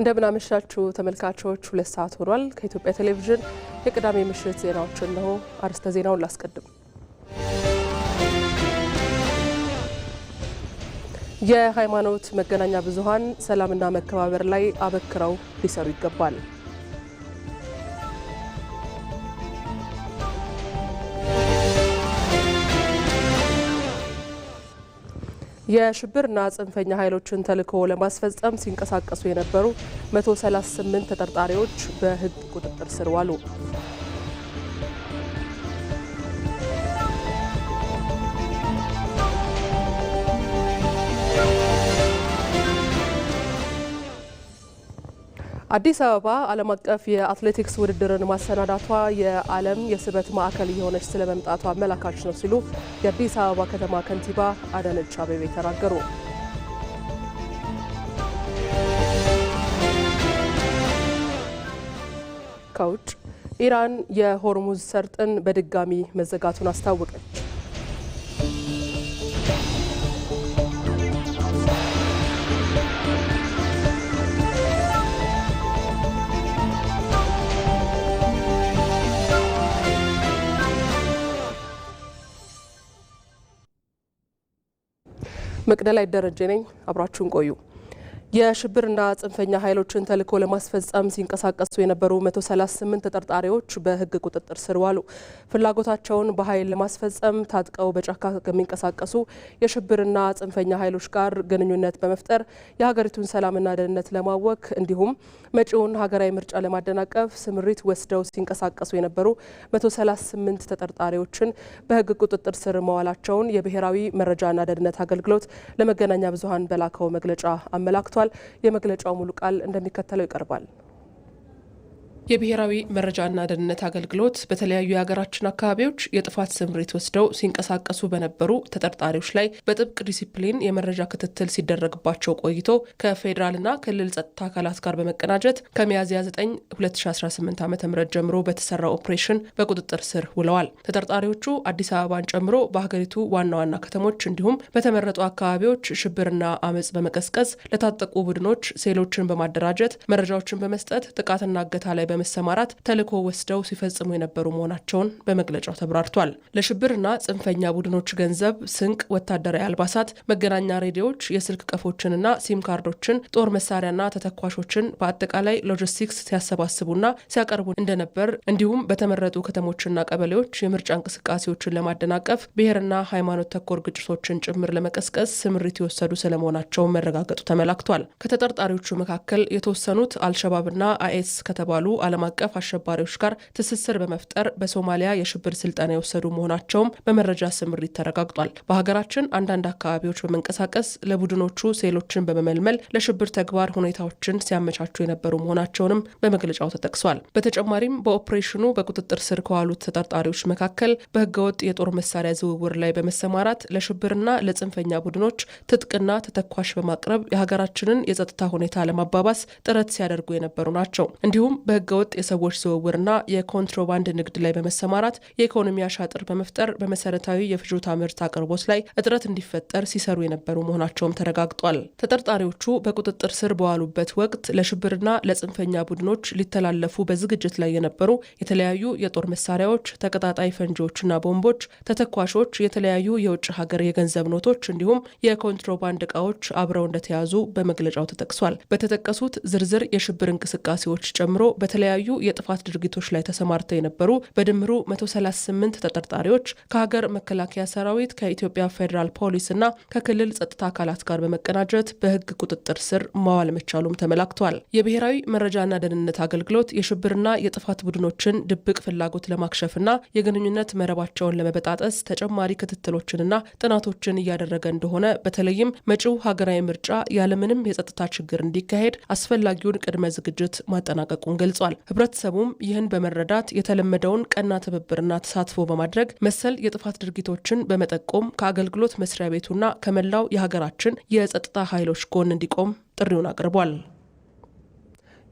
እንደምን አመሻችሁ ተመልካቾች፣ 2 ሰዓት ሆኗል። ከኢትዮጵያ ቴሌቪዥን የቅዳሜ ምሽት ዜናዎችን ነው። አርስተ ዜናውን ላስቀድም። የሃይማኖት መገናኛ ብዙሃን ሰላምና መከባበር ላይ አበክረው ሊሰሩ ይገባል። የሽብርና ጽንፈኛ ኃይሎችን ተልዕኮ ለማስፈጸም ሲንቀሳቀሱ የነበሩ 138 ተጠርጣሪዎች በሕግ ቁጥጥር ስር ዋሉ። አዲስ አበባ ዓለም አቀፍ የአትሌቲክስ ውድድርን ማሰናዳቷ የዓለም የስበት ማዕከል እየሆነች ስለመምጣቷ አመላካች ነው ሲሉ የአዲስ አበባ ከተማ ከንቲባ አዳነች አቤቤ ተናገሩ። ከውጭ ኢራን የሆርሙዝ ሰርጥን በድጋሚ መዘጋቱን አስታወቀች። መቅደላይ ደረጀ ነኝ። አብራችሁን ቆዩ። የሽብርና ጽንፈኛ ኃይሎችን ተልዕኮ ለማስፈጸም ሲንቀሳቀሱ የነበሩ 138 ተጠርጣሪዎች በሕግ ቁጥጥር ስር ዋሉ። ፍላጎታቸውን በኃይል ለማስፈጸም ታጥቀው በጫካ ከሚንቀሳቀሱ የሽብርና ጽንፈኛ ኃይሎች ጋር ግንኙነት በመፍጠር የሀገሪቱን ሰላምና ደህንነት ለማወክ እንዲሁም መጪውን ሀገራዊ ምርጫ ለማደናቀፍ ስምሪት ወስደው ሲንቀሳቀሱ የነበሩ 138 ተጠርጣሪዎችን በሕግ ቁጥጥር ስር መዋላቸውን የብሔራዊ መረጃና ደህንነት አገልግሎት ለመገናኛ ብዙሃን በላከው መግለጫ አመላክቷል። የመግለጫው ሙሉ ቃል እንደሚከተለው ይቀርባል። የብሔራዊ መረጃና ደህንነት አገልግሎት በተለያዩ የሀገራችን አካባቢዎች የጥፋት ስምሪት ወስደው ሲንቀሳቀሱ በነበሩ ተጠርጣሪዎች ላይ በጥብቅ ዲሲፕሊን የመረጃ ክትትል ሲደረግባቸው ቆይቶ ከፌዴራልና ክልል ጸጥታ አካላት ጋር በመቀናጀት ከሚያዝያ 9 2018 ዓ.ም ጀምሮ በተሰራ ኦፕሬሽን በቁጥጥር ስር ውለዋል። ተጠርጣሪዎቹ አዲስ አበባን ጨምሮ በሀገሪቱ ዋና ዋና ከተሞች እንዲሁም በተመረጡ አካባቢዎች ሽብርና አመጽ በመቀስቀስ ለታጠቁ ቡድኖች ሴሎችን በማደራጀት መረጃዎችን በመስጠት ጥቃትና እገታ ላይ በመሰማራት ተልዕኮ ወስደው ሲፈጽሙ የነበሩ መሆናቸውን በመግለጫው ተብራርቷል። ለሽብርና ጽንፈኛ ቡድኖች ገንዘብ፣ ስንቅ፣ ወታደራዊ አልባሳት፣ መገናኛ ሬዲዮዎች፣ የስልክ ቀፎችንና ሲም ካርዶችን፣ ጦር መሳሪያና ተተኳሾችን በአጠቃላይ ሎጂስቲክስ ሲያሰባስቡና ሲያቀርቡ እንደነበር እንዲሁም በተመረጡ ከተሞችና ቀበሌዎች የምርጫ እንቅስቃሴዎችን ለማደናቀፍ ብሔርና ሃይማኖት ተኮር ግጭቶችን ጭምር ለመቀስቀስ ስምሪት የወሰዱ ስለመሆናቸው መረጋገጡ ተመላክቷል። ከተጠርጣሪዎቹ መካከል የተወሰኑት አልሸባብና አይኤስ ከተባሉ ዓለም አቀፍ አሸባሪዎች ጋር ትስስር በመፍጠር በሶማሊያ የሽብር ስልጠና የወሰዱ መሆናቸውም በመረጃ ስምሪት ተረጋግጧል። በሀገራችን አንዳንድ አካባቢዎች በመንቀሳቀስ ለቡድኖቹ ሴሎችን በመመልመል ለሽብር ተግባር ሁኔታዎችን ሲያመቻቹ የነበሩ መሆናቸውንም በመግለጫው ተጠቅሷል። በተጨማሪም በኦፕሬሽኑ በቁጥጥር ስር ከዋሉት ተጠርጣሪዎች መካከል በህገወጥ የጦር መሳሪያ ዝውውር ላይ በመሰማራት ለሽብርና ለጽንፈኛ ቡድኖች ትጥቅና ተተኳሽ በማቅረብ የሀገራችንን የጸጥታ ሁኔታ ለማባባስ ጥረት ሲያደርጉ የነበሩ ናቸው። እንዲሁም በህገወጥ የሰዎች ዝውውርና የኮንትሮባንድ ንግድ ላይ በመሰማራት የኢኮኖሚ አሻጥር በመፍጠር በመሰረታዊ የፍጆታ ምርት አቅርቦት ላይ እጥረት እንዲፈጠር ሲሰሩ የነበሩ መሆናቸውም ተረጋግጧል። ተጠርጣሪዎቹ በቁጥጥር ስር በዋሉበት ወቅት ለሽብርና ለጽንፈኛ ቡድኖች ሊተላለፉ በዝግጅት ላይ የነበሩ የተለያዩ የጦር መሳሪያዎች፣ ተቀጣጣይ ፈንጂዎችና ቦምቦች፣ ተተኳሾች፣ የተለያዩ የውጭ ሀገር የገንዘብ ኖቶች እንዲሁም የኮንትሮባንድ እቃዎች አብረው እንደተያዙ በመግለጫው ተጠቅሷል። በተጠቀሱት ዝርዝር የሽብር እንቅስቃሴዎች ጨምሮ በተለያዩ የጥፋት ድርጊቶች ላይ ተሰማርተው የነበሩ በድምሩ 138 ተጠርጣሪዎች ከሀገር መከላከያ ሰራዊት፣ ከኢትዮጵያ ፌዴራል ፖሊስና ከክልል ጸጥታ አካላት ጋር በመቀናጀት በሕግ ቁጥጥር ስር ማዋል መቻሉም ተመላክቷል። የብሔራዊ መረጃና ደህንነት አገልግሎት የሽብርና የጥፋት ቡድኖችን ድብቅ ፍላጎት ለማክሸፍና የግንኙነት መረባቸውን ለመበጣጠስ ተጨማሪ ክትትሎችንና ጥናቶችን እያደረገ እንደሆነ በተለይም መጪው ሀገራዊ ምርጫ ያለምንም የጸጥታ ችግር እንዲካሄድ አስፈላጊውን ቅድመ ዝግጅት ማጠናቀቁን ገልጿል። ህብረተሰቡም ይህን በመረዳት የተለመደውን ቀና ትብብርና ተሳትፎ በማድረግ መሰል የጥፋት ድርጊቶችን በመጠቆም ከአገልግሎት መስሪያ ቤቱና ከመላው የሀገራችን የጸጥታ ኃይሎች ጎን እንዲቆም ጥሪውን አቅርቧል።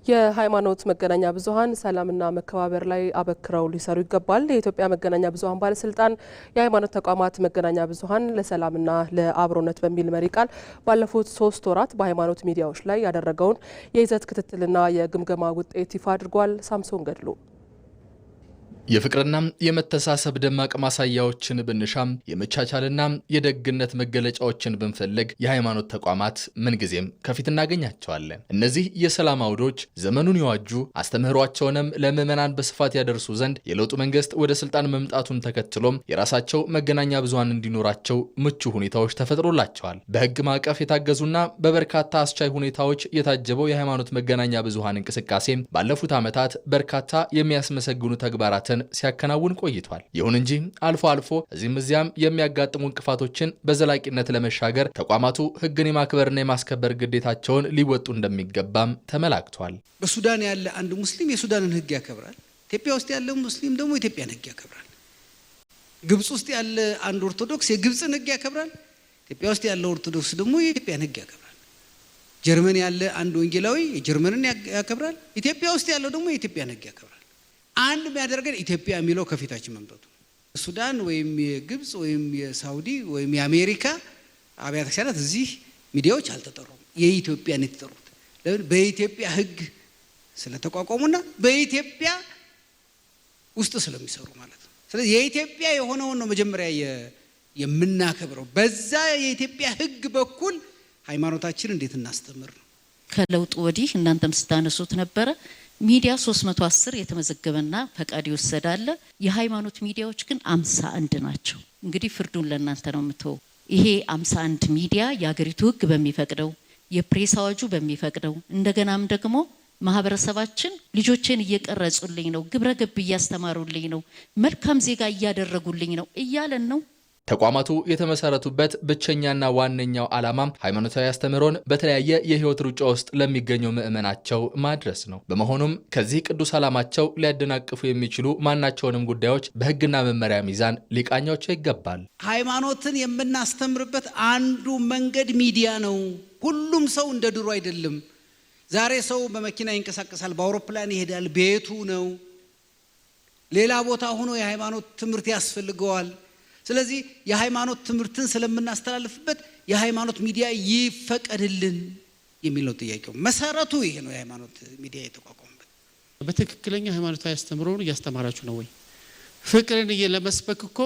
የሃይማኖት መገናኛ ብዙሃን ሰላምና መከባበር ላይ አበክረው ሊሰሩ ይገባል። የኢትዮጵያ መገናኛ ብዙሃን ባለስልጣን የሃይማኖት ተቋማት መገናኛ ብዙሃን ለሰላምና ለአብሮነት በሚል መሪ ቃል ባለፉት 3 ወራት በሃይማኖት ሚዲያዎች ላይ ያደረገውን የይዘት ክትትልና የግምገማ ውጤት ይፋ አድርጓል። ሳምሶን ገድሉ የፍቅርና የመተሳሰብ ደማቅ ማሳያዎችን ብንሻም የመቻቻልና የደግነት መገለጫዎችን ብንፈልግ የሃይማኖት ተቋማት ምንጊዜም ከፊት እናገኛቸዋለን። እነዚህ የሰላም አውዶች ዘመኑን የዋጁ አስተምህሯቸውንም ለምዕመናን በስፋት ያደርሱ ዘንድ የለውጡ መንግስት ወደ ስልጣን መምጣቱን ተከትሎም የራሳቸው መገናኛ ብዙሃን እንዲኖራቸው ምቹ ሁኔታዎች ተፈጥሮላቸዋል። በህግ ማዕቀፍ የታገዙና በበርካታ አስቻይ ሁኔታዎች የታጀበው የሃይማኖት መገናኛ ብዙሃን እንቅስቃሴ ባለፉት ዓመታት በርካታ የሚያስመሰግኑ ተግባራትን ሲያከናውን ቆይቷል። ይሁን እንጂ አልፎ አልፎ እዚህም እዚያም የሚያጋጥሙ እንቅፋቶችን በዘላቂነት ለመሻገር ተቋማቱ ህግን የማክበርና የማስከበር ግዴታቸውን ሊወጡ እንደሚገባም ተመላክቷል። በሱዳን ያለ አንድ ሙስሊም የሱዳንን ህግ ያከብራል። ኢትዮጵያ ውስጥ ያለ ሙስሊም ደግሞ የኢትዮጵያን ህግ ያከብራል። ግብጽ ውስጥ ያለ አንድ ኦርቶዶክስ የግብጽን ህግ ያከብራል። ኢትዮጵያ ውስጥ ያለ ኦርቶዶክስ ደግሞ የኢትዮጵያን ህግ ያከብራል። ጀርመን ያለ አንድ ወንጌላዊ የጀርመንን ያከብራል። ኢትዮጵያ ውስጥ ያለው ደግሞ የኢትዮጵያን ህግ ያከብራል። አንድ የሚያደርገን ኢትዮጵያ የሚለው ከፊታችን መምጣቱ ሱዳን ወይም የግብጽ ወይም የሳውዲ ወይም የአሜሪካ አብያተ ክርስቲያናት እዚህ ሚዲያዎች አልተጠሩም። የኢትዮጵያን የተጠሩት ለምን? በኢትዮጵያ ህግ ስለተቋቋሙና በኢትዮጵያ ውስጥ ስለሚሰሩ ማለት ነው። ስለዚህ የኢትዮጵያ የሆነውን ነው መጀመሪያ የምናከብረው። በዛ የኢትዮጵያ ህግ በኩል ሃይማኖታችንን እንዴት እናስተምር ነው። ከለውጡ ወዲህ እናንተም ስታነሱት ነበረ ሚዲያ 310 የተመዘገበና ፈቃድ ይወሰዳል። የሃይማኖት ሚዲያዎች ግን 51 ናቸው። እንግዲህ ፍርዱን ለእናንተ ነው የምተው። ይሄ 51 ሚዲያ የሀገሪቱ ህግ በሚፈቅደው የፕሬስ አዋጁ በሚፈቅደው እንደገናም ደግሞ ማህበረሰባችን ልጆችን እየቀረጹልኝ ነው፣ ግብረ ገብ እያስተማሩልኝ ነው፣ መልካም ዜጋ እያደረጉልኝ ነው እያለን ነው። ተቋማቱ የተመሰረቱበት ብቸኛና ዋነኛው ዓላማም ሃይማኖታዊ አስተምህሮን በተለያየ የህይወት ሩጫ ውስጥ ለሚገኘው ምዕመናቸው ማድረስ ነው። በመሆኑም ከዚህ ቅዱስ ዓላማቸው ሊያደናቅፉ የሚችሉ ማናቸውንም ጉዳዮች በህግና መመሪያ ሚዛን ሊቃኛቸው ይገባል። ሃይማኖትን የምናስተምርበት አንዱ መንገድ ሚዲያ ነው። ሁሉም ሰው እንደ ድሮ አይደለም። ዛሬ ሰው በመኪና ይንቀሳቀሳል፣ በአውሮፕላን ይሄዳል፣ ቤቱ ነው። ሌላ ቦታ ሆኖ የሃይማኖት ትምህርት ያስፈልገዋል። ስለዚህ የሃይማኖት ትምህርትን ስለምናስተላልፍበት የሃይማኖት ሚዲያ ይፈቀድልን የሚል ነው ጥያቄው። መሰረቱ ይሄ ነው። የሃይማኖት ሚዲያ የተቋቋመበት በትክክለኛ ሃይማኖታዊ አስተምህሮን እያስተማራችሁ ነው ወይ? ፍቅርን ለመስበክ እኮ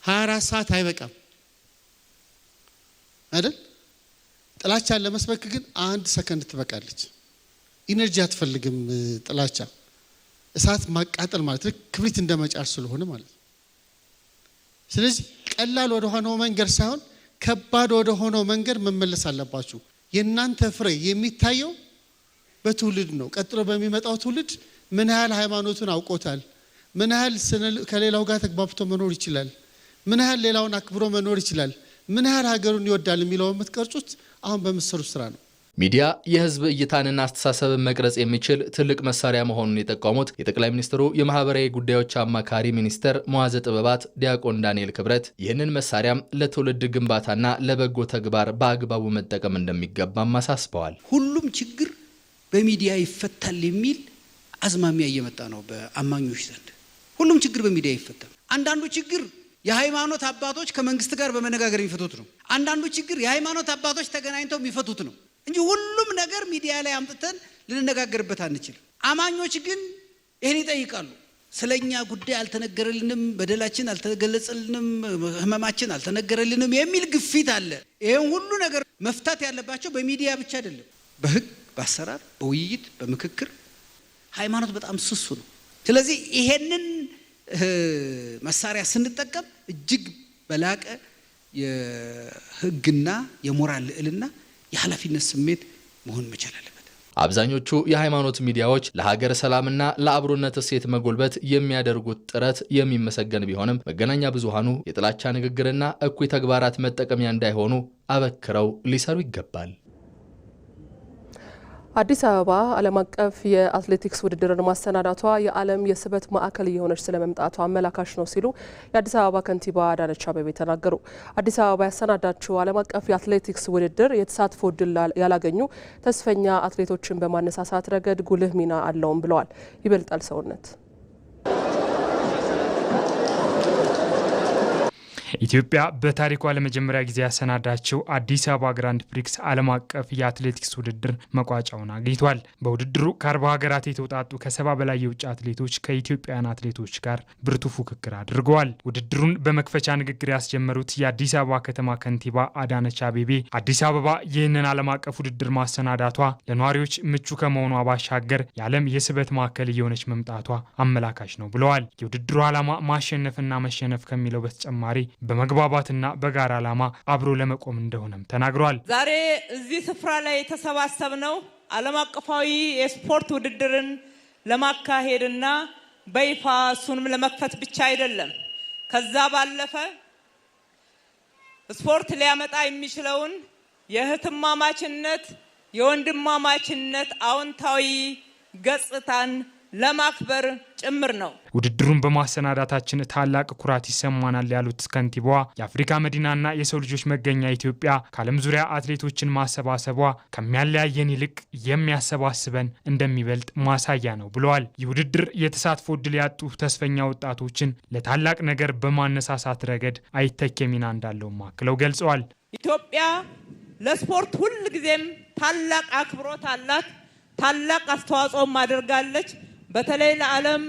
24 ሰዓት አይበቃም አይደል? ጥላቻን ለመስበክ ግን 1 ሰከንድ ትበቃለች። ኢነርጂ አትፈልግም። ጥላቻ እሳት ማቃጠል ማለት ክብሪት እንደመጫር ስለሆነ ማለት ነው። ስለዚህ ቀላል ወደ ሆነው መንገድ ሳይሆን ከባድ ወደ ሆነው መንገድ መመለስ አለባችሁ። የእናንተ ፍሬ የሚታየው በትውልድ ነው። ቀጥሎ በሚመጣው ትውልድ ምን ያህል ሃይማኖቱን አውቆታል፣ ምን ያህል ከሌላው ጋር ተግባብቶ መኖር ይችላል፣ ምን ያህል ሌላውን አክብሮ መኖር ይችላል፣ ምን ያህል ሀገሩን ይወዳል የሚለው የምትቀርጹት አሁን በምትሰሩት ስራ ነው። ሚዲያ የህዝብ እይታንና አስተሳሰብን መቅረጽ የሚችል ትልቅ መሳሪያ መሆኑን የጠቆሙት የጠቅላይ ሚኒስትሩ የማህበራዊ ጉዳዮች አማካሪ ሚኒስተር መዋዘ ጥበባት ዲያቆን ዳንኤል ክብረት ይህንን መሳሪያም ለትውልድ ግንባታና ለበጎ ተግባር በአግባቡ መጠቀም እንደሚገባም አሳስበዋል። ሁሉም ችግር በሚዲያ ይፈታል የሚል አዝማሚያ እየመጣ ነው በአማኞች ዘንድ። ሁሉም ችግር በሚዲያ ይፈታል። አንዳንዱ ችግር የሃይማኖት አባቶች ከመንግስት ጋር በመነጋገር የሚፈቱት ነው። አንዳንዱ ችግር የሃይማኖት አባቶች ተገናኝተው የሚፈቱት ነው እንጂ ሁሉም ነገር ሚዲያ ላይ አምጥተን ልንነጋገርበት አንችልም። አማኞች ግን ይሄን ይጠይቃሉ። ስለኛ ጉዳይ አልተነገረልንም፣ በደላችን አልተገለጸልንም፣ ህመማችን አልተነገረልንም የሚል ግፊት አለ። ይሄን ሁሉ ነገር መፍታት ያለባቸው በሚዲያ ብቻ አይደለም፣ በህግ፣ በአሰራር፣ በውይይት፣ በምክክር። ሃይማኖት በጣም ስሱ ነው። ስለዚህ ይሄንን መሳሪያ ስንጠቀም እጅግ በላቀ የህግና የሞራል ልዕልና የኃላፊነት ስሜት መሆን መቻል አለበት። አብዛኞቹ የሃይማኖት ሚዲያዎች ለሀገር ሰላምና ለአብሮነት እሴት መጎልበት የሚያደርጉት ጥረት የሚመሰገን ቢሆንም መገናኛ ብዙሃኑ የጥላቻ ንግግርና እኩይ ተግባራት መጠቀሚያ እንዳይሆኑ አበክረው ሊሰሩ ይገባል። አዲስ አበባ ዓለም አቀፍ የአትሌቲክስ ውድድርን ማሰናዳቷ የዓለም የስበት ማዕከል እየሆነች ስለመምጣቷ አመላካሽ ነው ሲሉ የአዲስ አበባ ከንቲባ አዳነች አቤቤ ተናገሩ። አዲስ አበባ ያሰናዳችው ዓለም አቀፍ የአትሌቲክስ ውድድር የተሳትፎ ዕድል ያላገኙ ተስፈኛ አትሌቶችን በማነሳሳት ረገድ ጉልህ ሚና አለውም ብለዋል። ይበልጣል ሰውነት ኢትዮጵያ በታሪኳ ለመጀመሪያ ጊዜ ያሰናዳችው አዲስ አበባ ግራንድ ፕሪክስ ዓለም አቀፍ የአትሌቲክስ ውድድር መቋጫውን አግኝቷል። በውድድሩ ከ40 ሀገራት የተውጣጡ ከ70 በላይ የውጭ አትሌቶች ከኢትዮጵያውያን አትሌቶች ጋር ብርቱ ፉክክር አድርገዋል። ውድድሩን በመክፈቻ ንግግር ያስጀመሩት የአዲስ አበባ ከተማ ከንቲባ አዳነች አቤቤ አዲስ አበባ ይህንን ዓለም አቀፍ ውድድር ማሰናዳቷ ለነዋሪዎች ምቹ ከመሆኗ ባሻገር የዓለም የስበት ማዕከል እየሆነች መምጣቷ አመላካሽ ነው ብለዋል። የውድድሩ ዓላማ ማሸነፍና መሸነፍ ከሚለው በተጨማሪ በመግባባትና በጋራ ዓላማ አብሮ ለመቆም እንደሆነም ተናግሯል። ዛሬ እዚህ ስፍራ ላይ የተሰባሰብነው ዓለም አቀፋዊ የስፖርት ውድድርን ለማካሄድና በይፋ እሱንም ለመክፈት ብቻ አይደለም። ከዛ ባለፈ ስፖርት ሊያመጣ የሚችለውን የእህትማማችነት፣ የወንድማማችነት አዎንታዊ ገጽታን ለማክበር ጭምር ነው። ውድድሩን በማሰናዳታችን ታላቅ ኩራት ይሰማናል ያሉት ከንቲባዋ የአፍሪካ መዲናና የሰው ልጆች መገኛ ኢትዮጵያ ከዓለም ዙሪያ አትሌቶችን ማሰባሰቧ ከሚያለያየን ይልቅ የሚያሰባስበን እንደሚበልጥ ማሳያ ነው ብለዋል። ይህ ውድድር የተሳትፎ ዕድል ያጡ ተስፈኛ ወጣቶችን ለታላቅ ነገር በማነሳሳት ረገድ አይተኬ ሚና እንዳለውም አክለው ገልጸዋል። ኢትዮጵያ ለስፖርት ሁል ጊዜም ታላቅ አክብሮት አላት። ታላቅ አስተዋጽኦም አድርጋለች። በተለይ ለዓለም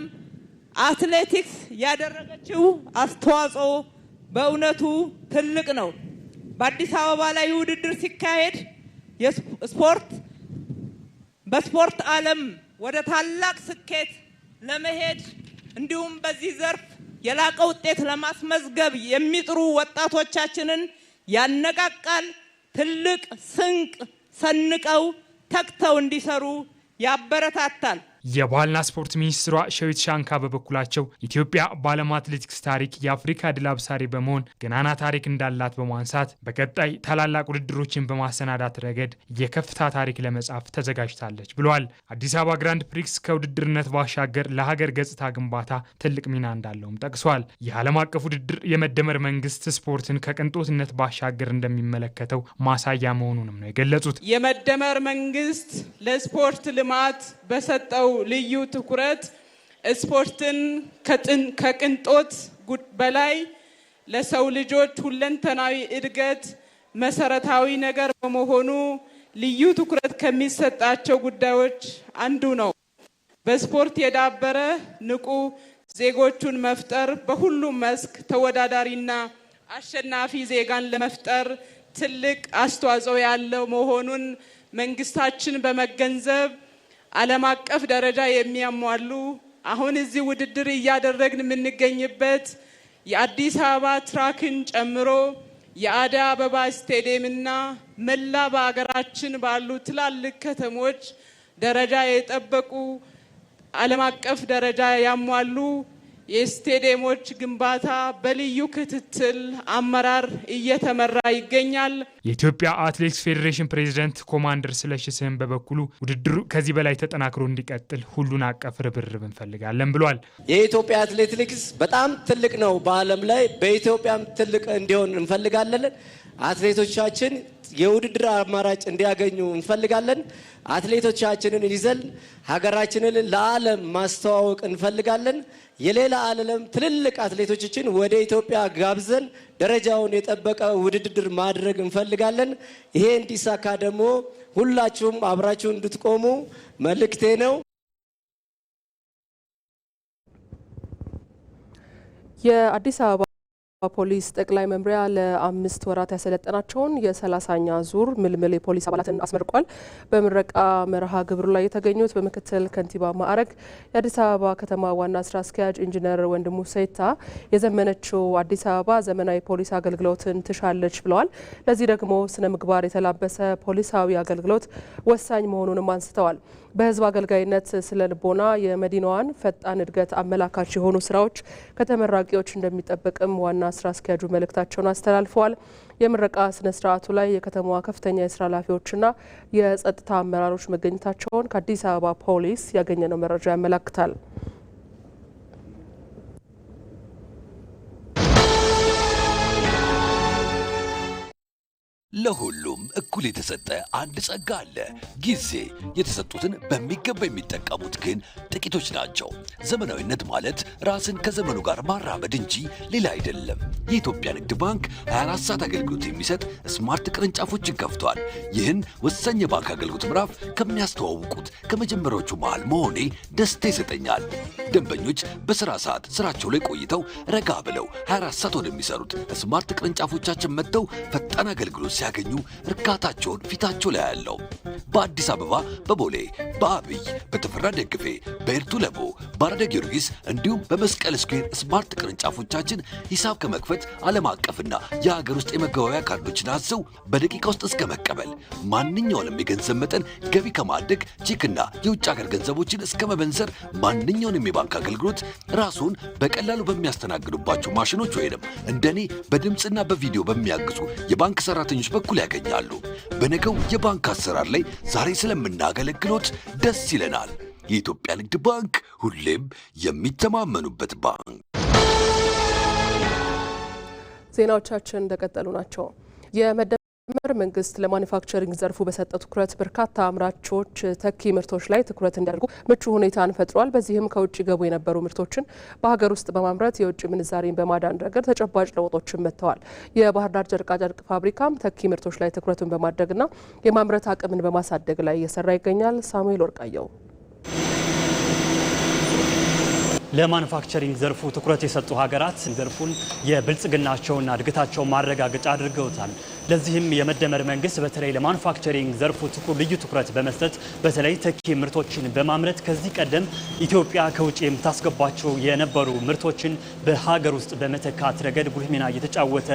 አትሌቲክስ ያደረገችው አስተዋጽኦ በእውነቱ ትልቅ ነው። በአዲስ አበባ ላይ ውድድር ሲካሄድ በስፖርት ዓለም ወደ ታላቅ ስኬት ለመሄድ እንዲሁም በዚህ ዘርፍ የላቀ ውጤት ለማስመዝገብ የሚጥሩ ወጣቶቻችንን ያነቃቃል። ትልቅ ስንቅ ሰንቀው ተክተው እንዲሰሩ ያበረታታል። የባህልና ስፖርት ሚኒስትሯ ሸዊት ሻንካ በበኩላቸው ኢትዮጵያ በዓለም አትሌቲክስ ታሪክ የአፍሪካ ድል አብሳሪ በመሆን ገናና ታሪክ እንዳላት በማንሳት በቀጣይ ታላላቅ ውድድሮችን በማሰናዳት ረገድ የከፍታ ታሪክ ለመጻፍ ተዘጋጅታለች ብለዋል። አዲስ አበባ ግራንድ ፕሪክስ ከውድድርነት ባሻገር ለሀገር ገጽታ ግንባታ ትልቅ ሚና እንዳለውም ጠቅሷል። ይህ ዓለም አቀፍ ውድድር የመደመር መንግስት ስፖርትን ከቅንጦትነት ባሻገር እንደሚመለከተው ማሳያ መሆኑንም ነው የገለጹት። የመደመር መንግስት ለስፖርት ልማት በሰጠው ልዩ ትኩረት ስፖርትን ከቅንጦት በላይ ለሰው ልጆች ሁለንተናዊ እድገት መሰረታዊ ነገር በመሆኑ ልዩ ትኩረት ከሚሰጣቸው ጉዳዮች አንዱ ነው። በስፖርት የዳበረ ንቁ ዜጎቹን መፍጠር በሁሉም መስክ ተወዳዳሪና አሸናፊ ዜጋን ለመፍጠር ትልቅ አስተዋጽኦ ያለው መሆኑን መንግስታችን በመገንዘብ ዓለም አቀፍ ደረጃ የሚያሟሉ አሁን እዚህ ውድድር እያደረግን የምንገኝበት የአዲስ አበባ ትራክን ጨምሮ የአዲስ አበባ ስቴዲየምና መላ በሀገራችን ባሉ ትላልቅ ከተሞች ደረጃ የጠበቁ ዓለም አቀፍ ደረጃ ያሟሉ የስቴዲየሞች ግንባታ በልዩ ክትትል አመራር እየተመራ ይገኛል። የኢትዮጵያ አትሌቲክስ ፌዴሬሽን ፕሬዝዳንት ኮማንደር ስለሺ ስህን በበኩሉ ውድድሩ ከዚህ በላይ ተጠናክሮ እንዲቀጥል ሁሉን አቀፍ ርብርብ እንፈልጋለን ብሏል። የኢትዮጵያ አትሌቲክስ በጣም ትልቅ ነው በዓለም ላይ በኢትዮጵያም ትልቅ እንዲሆን እንፈልጋለን። አትሌቶቻችን የውድድር አማራጭ እንዲያገኙ እንፈልጋለን። አትሌቶቻችንን ይዘን ሀገራችንን ለዓለም ማስተዋወቅ እንፈልጋለን። የሌላ ዓለም ትልልቅ አትሌቶችን ወደ ኢትዮጵያ ጋብዘን ደረጃውን የጠበቀ ውድድር ማድረግ እንፈልጋለን። ይሄ እንዲሳካ ደግሞ ሁላችሁም አብራችሁ እንድትቆሙ መልእክቴ ነው። የአዲስ አበባ ፖሊስ ጠቅላይ መምሪያ ለ5 ወራት ያሰለጠናቸውን የ30ኛ ዙር ምልምል የፖሊስ አባላትን አስመርቋል። በምረቃ መርሃ ግብሩ ላይ የተገኙት በምክትል ከንቲባ ማዕረግ የአዲስ አበባ ከተማ ዋና ስራ አስኪያጅ ኢንጂነር ወንድሙ ሰይታ የዘመነችው አዲስ አበባ ዘመናዊ ፖሊስ አገልግሎትን ትሻለች ብለዋል። ለዚህ ደግሞ ስነ ምግባር የተላበሰ ፖሊሳዊ አገልግሎት ወሳኝ መሆኑንም አንስተዋል። በህዝብ አገልጋይነት ስለ ልቦና የመዲናዋን ፈጣን እድገት አመላካች የሆኑ ስራዎች ከተመራቂዎች እንደሚጠበቅም ዋና ስራ አስኪያጁ መልእክታቸውን አስተላልፈዋል። የምረቃ ስነ ስርዓቱ ላይ የከተማዋ ከፍተኛ የስራ ኃላፊዎችና የጸጥታ አመራሮች መገኘታቸውን ከአዲስ አበባ ፖሊስ ያገኘነው መረጃ ያመለክታል። ለሁሉም እኩል የተሰጠ አንድ ጸጋ አለ። ጊዜ የተሰጡትን በሚገባ የሚጠቀሙት ግን ጥቂቶች ናቸው። ዘመናዊነት ማለት ራስን ከዘመኑ ጋር ማራመድ እንጂ ሌላ አይደለም። የኢትዮጵያ ንግድ ባንክ 24 ሰዓት አገልግሎት የሚሰጥ ስማርት ቅርንጫፎችን ከፍቷል። ይህን ወሳኝ የባንክ አገልግሎት ምዕራፍ ከሚያስተዋውቁት ከመጀመሪያዎቹ መሃል መሆኔ ደስታ ይሰጠኛል። ደንበኞች በስራ ሰዓት ስራቸው ላይ ቆይተው ረጋ ብለው 24 ሰዓት ወደሚሰሩት ስማርት ቅርንጫፎቻችን መጥተው ፈጣን አገልግሎት ሲያገኙ እርካታቸውን ፊታቸው ላይ ያለው። በአዲስ አበባ በቦሌ፣ በአብይ፣ በተፈራ ደግፌ፣ በኤርቱ ለቦ፣ በአራዳ ጊዮርጊስ እንዲሁም በመስቀል ስኩዌር ስማርት ቅርንጫፎቻችን ሂሳብ ከመክፈት ዓለም አቀፍና የሀገር ውስጥ የመገበያያ ካርዶችን አዘው በደቂቃ ውስጥ እስከ መቀበል ማንኛውንም የገንዘብ መጠን ገቢ ከማድረግ ቼክና የውጭ ሀገር ገንዘቦችን እስከ መበንዘር ማንኛውንም የባንክ አገልግሎት ራሱን በቀላሉ በሚያስተናግዱባቸው ማሽኖች ወይንም እንደኔ በድምፅና በቪዲዮ በሚያግዙ የባንክ ሰራተኞች በኩል ያገኛሉ። በነገው የባንክ አሰራር ላይ ዛሬ ስለምናገለግሎት ደስ ይለናል። የኢትዮጵያ ንግድ ባንክ ሁሌም የሚተማመኑበት ባንክ። ዜናዎቻችን እንደቀጠሉ ናቸው። የመደመር መንግስት ለማኒፋክቸሪንግ ዘርፉ በሰጠው ትኩረት በርካታ አምራቾች ተኪ ምርቶች ላይ ትኩረት እንዲያደርጉ ምቹ ሁኔታን ፈጥሯል። በዚህም ከውጭ ገቡ የነበሩ ምርቶችን በሀገር ውስጥ በማምረት የውጭ ምንዛሬን በማዳን ረገድ ተጨባጭ ለውጦችን መጥተዋል። የባህር ዳር ጨርቃጨርቅ ፋብሪካም ተኪ ምርቶች ላይ ትኩረቱን በማድረግና የማምረት አቅምን በማሳደግ ላይ እየሰራ ይገኛል። ሳሙኤል ወርቃየው ለማኑፋክቸሪንግ ዘርፉ ትኩረት የሰጡ ሀገራት ዘርፉን የብልጽግናቸውና እድገታቸው ማረጋገጫ አድርገውታል። ለዚህም የመደመር መንግስት በተለይ ለማኑፋክቸሪንግ ዘርፉ ልዩ ትኩረት በመስጠት በተለይ ተኪ ምርቶችን በማምረት ከዚህ ቀደም ኢትዮጵያ ከውጭ የምታስገባቸው የነበሩ ምርቶችን በሀገር ውስጥ በመተካት ረገድ ጉልህ ሚና እየተጫወተ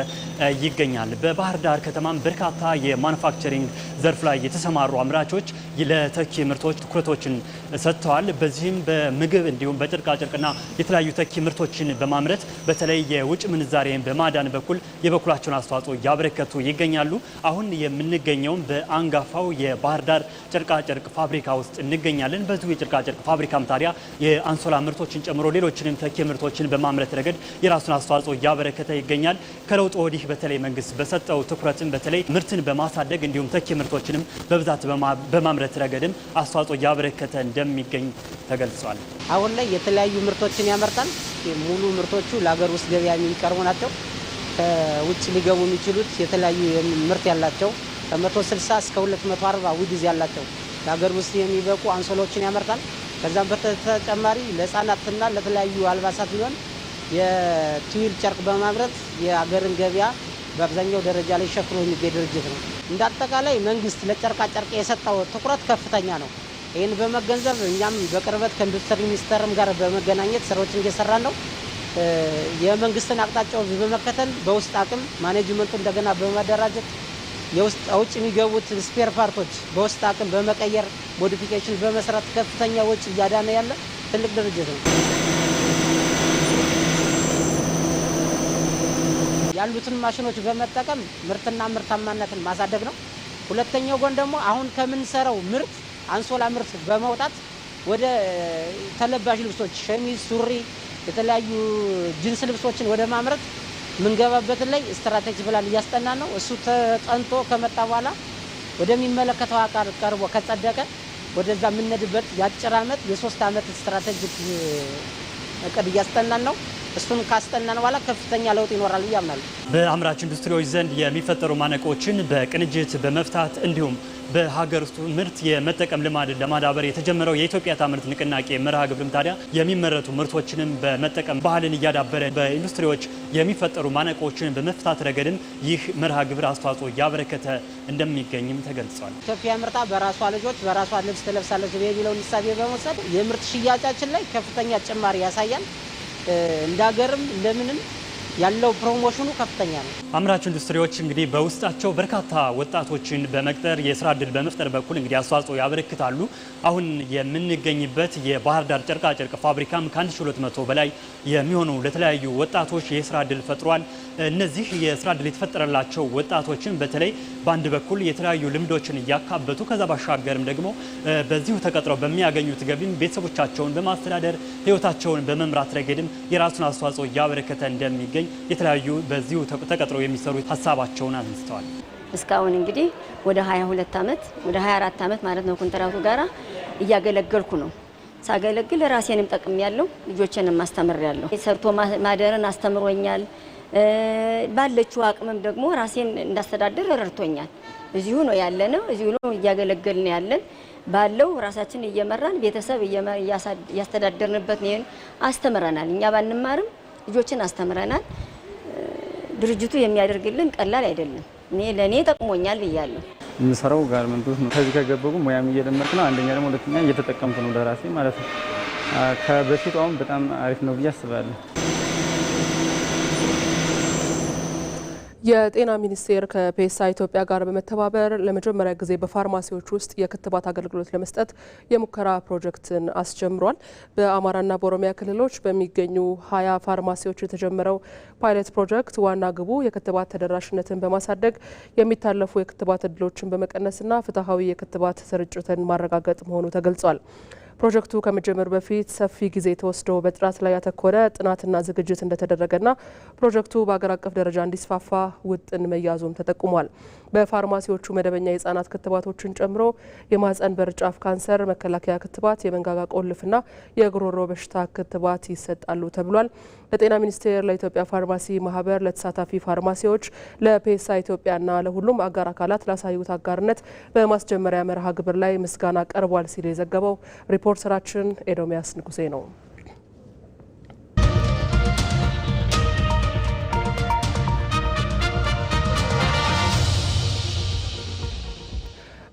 ይገኛል። በባህር ዳር ከተማም በርካታ የማኑፋክቸሪንግ ዘርፍ ላይ የተሰማሩ አምራቾች ለተኪ ምርቶች ትኩረቶችን ሰጥተዋል። በዚህም በምግብ እንዲሁም በጨርቃጨርቅና የተለያዩ ተኪ ምርቶችን በማምረት በተለይ የውጭ ምንዛሬን በማዳን በኩል የበኩላቸውን አስተዋጽኦ እያበረከቱ ይገኛሉ። አሁን የምንገኘውም በአንጋፋው የባህር ዳር ጨርቃጨርቅ ፋብሪካ ውስጥ እንገኛለን። በዚሁ የጨርቃጨርቅ ፋብሪካም ታዲያ የአንሶላ ምርቶችን ጨምሮ ሌሎችንም ተኪ ምርቶችን በማምረት ረገድ የራሱን አስተዋጽኦ እያበረከተ ይገኛል። ከለውጥ ወዲህ በተለይ መንግስት በሰጠው ትኩረትን በተለይ ምርትን በማሳደግ እንዲሁም ተኪ ምርቶችንም በብዛት በማምረት ረገድም አስተዋጽኦ እያበረከተ እንደሚገኝ ተገልጿል። አሁን ላይ የተለያዩ ምርቶችን ያመርታል። ሙሉ ምርቶቹ ለሀገር ውስጥ ገበያ የሚቀርቡ ናቸው። ከውጭ ሊገቡ የሚችሉት የተለያዩ ምርት ያላቸው ከ160 እስከ 240 ዊድዝ ያላቸው ለሀገር ውስጥ የሚበቁ አንሶሎችን ያመርታል። ከዛም በተጨማሪ ለህፃናትና ለተለያዩ አልባሳት ቢሆን የትዊል ጨርቅ በማምረት የሀገርን ገበያ በአብዛኛው ደረጃ ላይ ሸፍኖ የሚገኝ ድርጅት ነው። እንደ አጠቃላይ መንግስት ለጨርቃ ጨርቅ የሰጠው ትኩረት ከፍተኛ ነው። ይህን በመገንዘብ እኛም በቅርበት ከኢንዱስትሪ ሚኒስቴርም ጋር በመገናኘት ስራዎችን እየሰራን ነው። የመንግስትን አቅጣጫዎች በመከተል በውስጥ አቅም ማኔጅመንቱ እንደገና በማደራጀት ውጭ የሚገቡት ስፔር ፓርቶች በውስጥ አቅም በመቀየር ሞዲፊኬሽን በመስራት ከፍተኛ ወጪ እያዳነ ያለ ትልቅ ድርጅት ነው። ያሉትን ማሽኖች በመጠቀም ምርትና ምርታማነትን ማሳደግ ነው። ሁለተኛው ጎን ደግሞ አሁን ከምንሰራው ምርት አንሶላ ምርት በመውጣት ወደ ተለባሽ ልብሶች ሸሚዝ፣ ሱሪ፣ የተለያዩ ጂንስ ልብሶችን ወደ ማምረት ምንገባበት ላይ ስትራቴጂ ፕላን እያስጠናን ነው። እሱ ተጠንቶ ከመጣ በኋላ ወደሚመለከተው አካል ቀርቦ ከጸደቀ ወደዛ የምንሄድበት የአጭር ዓመት የ3 ዓመት ስትራቴጂክ እቅድ እያስጠናን ነው። እሱን ካስጠናን በኋላ ከፍተኛ ለውጥ ይኖራል ብዬ አምናለሁ። በአምራች ኢንዱስትሪዎች ዘንድ የሚፈጠሩ ማነቆችን በቅንጅት በመፍታት እንዲሁም በሀገር ውስጥ ምርት የመጠቀም ልማድ ለማዳበር የተጀመረው የኢትዮጵያ ታምርት ንቅናቄ መርሃ ግብርም ታዲያ የሚመረቱ ምርቶችንም በመጠቀም ባህልን እያዳበረ በኢንዱስትሪዎች የሚፈጠሩ ማነቆችን በመፍታት ረገድም ይህ መርሃ ግብር አስተዋጽኦ እያበረከተ እንደሚገኝም ተገልጿል። ኢትዮጵያ ምርታ በራሷ ልጆች በራሷ ልብስ ትለብሳለች የሚለውን እሳቤ በመውሰድ የምርት ሽያጫችን ላይ ከፍተኛ ጭማሪ ያሳያል። እንደ ሀገርም ለምንም ያለው ፕሮሞሽኑ ከፍተኛ ነው። አምራች ኢንዱስትሪዎች እንግዲህ በውስጣቸው በርካታ ወጣቶችን በመቅጠር የስራ ዕድል በመፍጠር በኩል እንግዲህ አስተዋጽኦ ያበረክታሉ። አሁን የምንገኝበት የባህር ዳር ጨርቃ ጨርቅ ፋብሪካም ከ1200 በላይ የሚሆኑ ለተለያዩ ወጣቶች የስራ ዕድል ፈጥሯል። እነዚህ የስራ ዕድል የተፈጠረላቸው ወጣቶችን በተለይ በአንድ በኩል የተለያዩ ልምዶችን እያካበቱ ከዛ ባሻገርም ደግሞ በዚሁ ተቀጥረው በሚያገኙት ገቢም ቤተሰቦቻቸውን በማስተዳደር ህይወታቸውን በመምራት ረገድም የራሱን አስተዋጽኦ እያበረከተ እንደሚገኝ የተለያዩ በዚሁ ተቀጥረው የሚሰሩ ሀሳባቸውን አንስተዋል። እስካሁን እንግዲህ ወደ 22 ዓመት ወደ 24 ዓመት ማለት ነው ኮንትራቱ ጋራ እያገለገልኩ ነው። ሳገለግል ራሴንም ጠቅም ያለው ልጆችንም ማስተምር ያለው ሰርቶ ማደርን አስተምሮኛል። ባለችው አቅምም ደግሞ ራሴን እንዳስተዳደር ረድቶኛል። እዚሁ ነው ያለነው፣ እዚሁ ነው እያገለገልን ያለን። ባለው ራሳችን እየመራን ቤተሰብ እያስተዳደርንበት ነው። አስተምረናል። እኛ ባንማርም ልጆችን አስተምረናል። ድርጅቱ የሚያደርግልን ቀላል አይደለም። ለኔ ጠቅሞኛል ብያለሁ። የምሰራው ጋርመንት ውስጥ ነው። ከዚህ ከገበጉ ሙያም እየደመርኩ ነው። አንደኛ ደግሞ ሁለተኛ እየተጠቀምኩ ነው ለራሴ ማለት ነው። ከበፊቱ አሁን በጣም አሪፍ ነው ብዬ አስባለሁ። የጤና ሚኒስቴር ከፔሳ ኢትዮጵያ ጋር በመተባበር ለመጀመሪያ ጊዜ በፋርማሲዎች ውስጥ የክትባት አገልግሎት ለመስጠት የሙከራ ፕሮጀክትን አስጀምሯል። በአማራና በኦሮሚያ ክልሎች በሚገኙ 20 ፋርማሲዎች የተጀመረው ፓይለት ፕሮጀክት ዋና ግቡ የክትባት ተደራሽነትን በማሳደግ የሚታለፉ የክትባት እድሎችን በመቀነስና ፍትሐዊ የክትባት ስርጭትን ማረጋገጥ መሆኑ ተገልጿል። ፕሮጀክቱ ከመጀመር በፊት ሰፊ ጊዜ ተወስዶ በጥራት ላይ ያተኮረ ጥናትና ዝግጅት እንደተደረገና ፕሮጀክቱ በአገር አቀፍ ደረጃ እንዲስፋፋ ውጥን መያዙም ተጠቁሟል። በፋርማሲዎቹ መደበኛ የህጻናት ክትባቶችን ጨምሮ የማህጸን በር ጫፍ ካንሰር መከላከያ ክትባት፣ የመንጋጋ ቆልፍና የጉሮሮ በሽታ ክትባት ይሰጣሉ ተብሏል። ለጤና ሚኒስቴር፣ ለኢትዮጵያ ፋርማሲ ማህበር፣ ለተሳታፊ ፋርማሲዎች፣ ለፔሳ ኢትዮጵያና ለሁሉም አጋር አካላት ላሳዩት አጋርነት በማስጀመሪያ መርሃ ግብር ላይ ምስጋና ቀርቧል ሲል የዘገበው ሪፖርተራችን ኤዶሚያስ ንጉሴ ነው።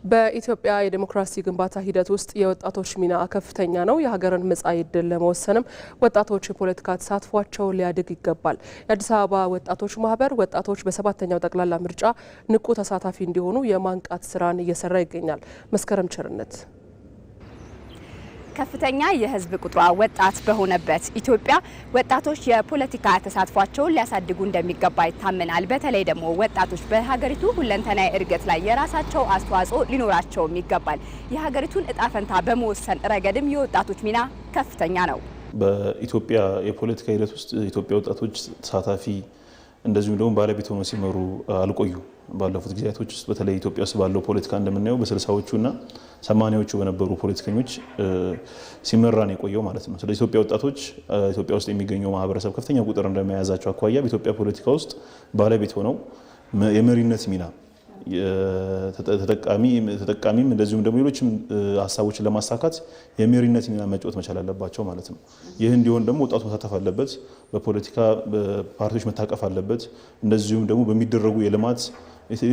በኢትዮጵያ የዲሞክራሲ ግንባታ ሂደት ውስጥ የወጣቶች ሚና ከፍተኛ ነው። የሀገርን መጻኢ ዕድል ለመወሰንም ወጣቶች የፖለቲካ ተሳትፏቸው ሊያድግ ይገባል። የአዲስ አበባ ወጣቶች ማህበር ወጣቶች በሰባተኛው ጠቅላላ ምርጫ ንቁ ተሳታፊ እንዲሆኑ የማንቃት ስራን እየሰራ ይገኛል። መስከረም ቸርነት ከፍተኛ የህዝብ ቁጥሯ ወጣት በሆነበት ኢትዮጵያ ወጣቶች የፖለቲካ ተሳትፏቸውን ሊያሳድጉ እንደሚገባ ይታመናል። በተለይ ደግሞ ወጣቶች በሀገሪቱ ሁለንተናዊ እድገት ላይ የራሳቸው አስተዋጽኦ ሊኖራቸውም ይገባል። የሀገሪቱን እጣ ፈንታ በመወሰን ረገድም የወጣቶች ሚና ከፍተኛ ነው። በኢትዮጵያ የፖለቲካ ሂደት ውስጥ የኢትዮጵያ ወጣቶች ተሳታፊ እንደዚሁም ደግሞ ባለቤት ሆነው ሲመሩ አልቆዩ። ባለፉት ጊዜያቶች ውስጥ በተለይ ኢትዮጵያ ውስጥ ባለው ፖለቲካ እንደምናየው በ60ዎቹና 80ዎቹ በነበሩ ፖለቲከኞች ሲመራ ነው የቆየው ማለት ነው። ስለዚህ ኢትዮጵያ ወጣቶች ኢትዮጵያ ውስጥ የሚገኘው ማህበረሰብ ከፍተኛ ቁጥር እንደመያዛቸው አኳያ በኢትዮጵያ ፖለቲካ ውስጥ ባለቤት ሆነው የመሪነት ሚና ተጠቃሚም እንደዚሁም ደግሞ ሌሎችም ሀሳቦችን ለማሳካት የመሪነት ሚና መጫወት መቻል አለባቸው ማለት ነው። ይህ እንዲሆን ደግሞ ወጣቱ መሳተፍ አለበት፣ በፖለቲካ ፓርቲዎች መታቀፍ አለበት። እንደዚሁም ደግሞ በሚደረጉ የልማት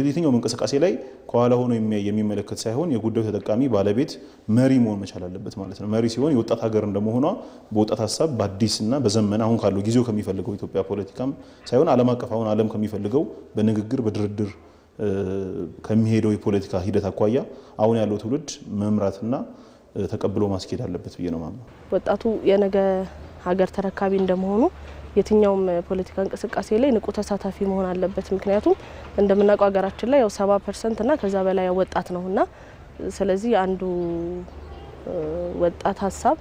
የትኛውም እንቅስቃሴ ላይ ከኋላ ሆኖ የሚመለከት ሳይሆን የጉዳዩ ተጠቃሚ ባለቤት መሪ መሆን መቻል አለበት ማለት ነው። መሪ ሲሆን የወጣት ሀገር እንደመሆኗ በወጣት ሀሳብ በአዲስና በዘመን አሁን ካለው ጊዜው ከሚፈልገው ኢትዮጵያ ፖለቲካም ሳይሆን ዓለም አቀፍ አሁን ዓለም ከሚፈልገው በንግግር በድርድር ከሚሄደው የፖለቲካ ሂደት አኳያ አሁን ያለው ትውልድ መምራትና ተቀብሎ ማስኬድ አለበት ብዬ ነው ማምነው። ወጣቱ የነገ ሀገር ተረካቢ እንደመሆኑ የትኛውም ፖለቲካ እንቅስቃሴ ላይ ንቁ ተሳታፊ መሆን አለበት። ምክንያቱም እንደምናውቀው ሀገራችን ላይ ያው 70% እና ከዛ በላይ ወጣት ነውና ስለዚህ አንዱ ወጣት ሀሳብ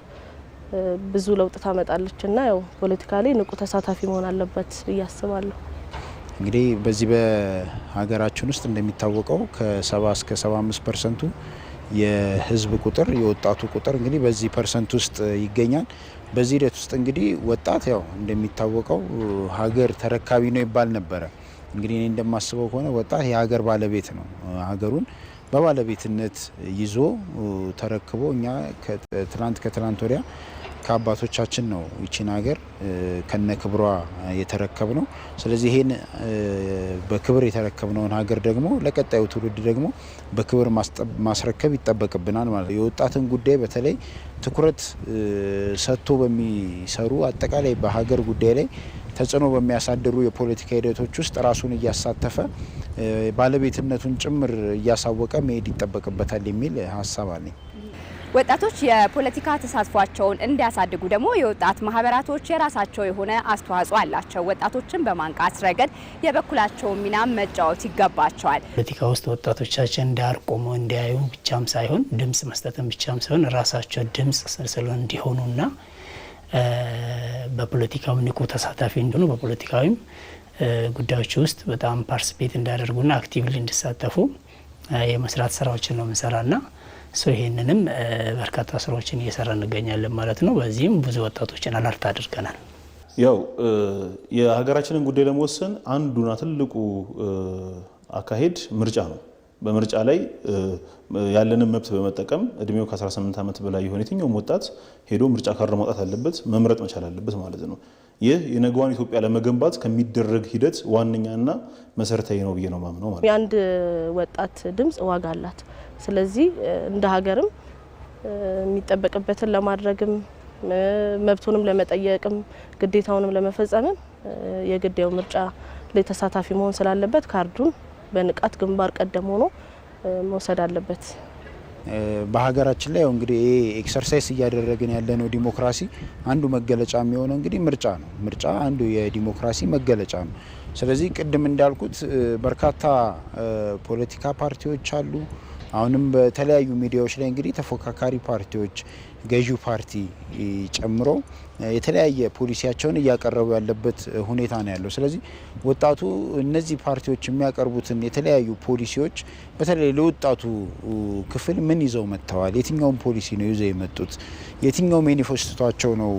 ብዙ ለውጥ ታመጣለችና ያው ፖለቲካ ላይ ንቁ ተሳታፊ መሆን አለበት ብዬ አስባለሁ። እንግዲህ በዚህ በሀገራችን ውስጥ እንደሚታወቀው ከ70 እስከ 75% የህዝብ ቁጥር የወጣቱ ቁጥር እንግዲህ በዚህ ፐርሰንት ውስጥ ይገኛል። በዚህ ሂደት ውስጥ እንግዲህ ወጣት ያው እንደሚታወቀው ሀገር ተረካቢ ነው ይባል ነበረ። እንግዲህ እኔ እንደማስበው ከሆነ ወጣት የሀገር ባለቤት ነው። ሀገሩን በባለቤትነት ይዞ ተረክቦ እኛ ከትላንት ወዲያ ከአባቶቻችን ነው ይቺን ሀገር ከነ ክብሯ የተረከብ ነው። ስለዚህ ይሄን በክብር የተረከብነውን ሀገር ደግሞ ለቀጣዩ ትውልድ ደግሞ በክብር ማስረከብ ይጠበቅብናል ማለት ነው። የወጣትን ጉዳይ በተለይ ትኩረት ሰጥቶ በሚሰሩ አጠቃላይ በሀገር ጉዳይ ላይ ተጽዕኖ በሚያሳድሩ የፖለቲካ ሂደቶች ውስጥ ራሱን እያሳተፈ ባለቤትነቱን ጭምር እያሳወቀ መሄድ ይጠበቅበታል የሚል ሀሳብ አለኝ። ወጣቶች የፖለቲካ ተሳትፏቸውን እንዲያሳድጉ ደግሞ የወጣት ማህበራቶች የራሳቸው የሆነ አስተዋጽኦ አላቸው። ወጣቶችን በማንቃት ረገድ የበኩላቸውን ሚና መጫወት ይገባቸዋል። ፖለቲካ ውስጥ ወጣቶቻችን ዳር ቆመው እንዲያዩ ብቻም ሳይሆን ድምጽ መስጠትም ብቻም ሳይሆን ራሳቸው ድምጽ ስለሆነ እንዲሆኑና በፖለቲካው ንቁ ተሳታፊ እንዲሆኑ በፖለቲካዊም ጉዳዮች ውስጥ በጣም ፓርቲሲፔት እንዲያደርጉና አክቲቭሊ እንዲሳተፉ የመስራት ስራዎችን ነው የምንሰራና ይሄንንም በርካታ ስራዎችን እየሰራ እንገኛለን ማለት ነው። በዚህም ብዙ ወጣቶችን አለርት አድርገናል። ያው የሀገራችንን ጉዳይ ለመወሰን አንዱና ትልቁ አካሄድ ምርጫ ነው። በምርጫ ላይ ያለንን መብት በመጠቀም እድሜው ከ18 ዓመት በላይ የሆነ የትኛውም ወጣት ሄዶ ምርጫ ካርድ ማውጣት አለበት፣ መምረጥ መቻል አለበት ማለት ነው። ይህ የነገዋን ኢትዮጵያ ለመገንባት ከሚደረግ ሂደት ዋነኛና መሰረታዊ ነው ብዬ ነው ማምነው ማለት ነው። የአንድ ወጣት ድምጽ ዋጋ አላት። ስለዚህ እንደ ሀገርም የሚጠበቅበትን ለማድረግም መብቱንም ለመጠየቅም ግዴታውንም ለመፈጸምም የግዴው ምርጫ ላይ ተሳታፊ መሆን ስላለበት ካርዱን በንቃት ግንባር ቀደም ሆኖ መውሰድ አለበት። በሀገራችን ላይ እንግዲህ ኤክሰርሳይዝ እያደረግን ያለነው ዲሞክራሲ አንዱ መገለጫ የሚሆነው እንግዲህ ምርጫ ነው። ምርጫ አንዱ የዲሞክራሲ መገለጫ ነው። ስለዚህ ቅድም እንዳልኩት በርካታ ፖለቲካ ፓርቲዎች አሉ። አሁንም በተለያዩ ሚዲያዎች ላይ እንግዲህ ተፎካካሪ ፓርቲዎች ገዢው ፓርቲ ጨምሮ የተለያየ ፖሊሲያቸውን እያቀረቡ ያለበት ሁኔታ ነው ያለው። ስለዚህ ወጣቱ እነዚህ ፓርቲዎች የሚያቀርቡትን የተለያዩ ፖሊሲዎች በተለይ ለወጣቱ ክፍል ምን ይዘው መጥተዋል፣ የትኛውን ፖሊሲ ነው ይዘው የመጡት፣ የትኛው ማኒፌስቶቸው ነው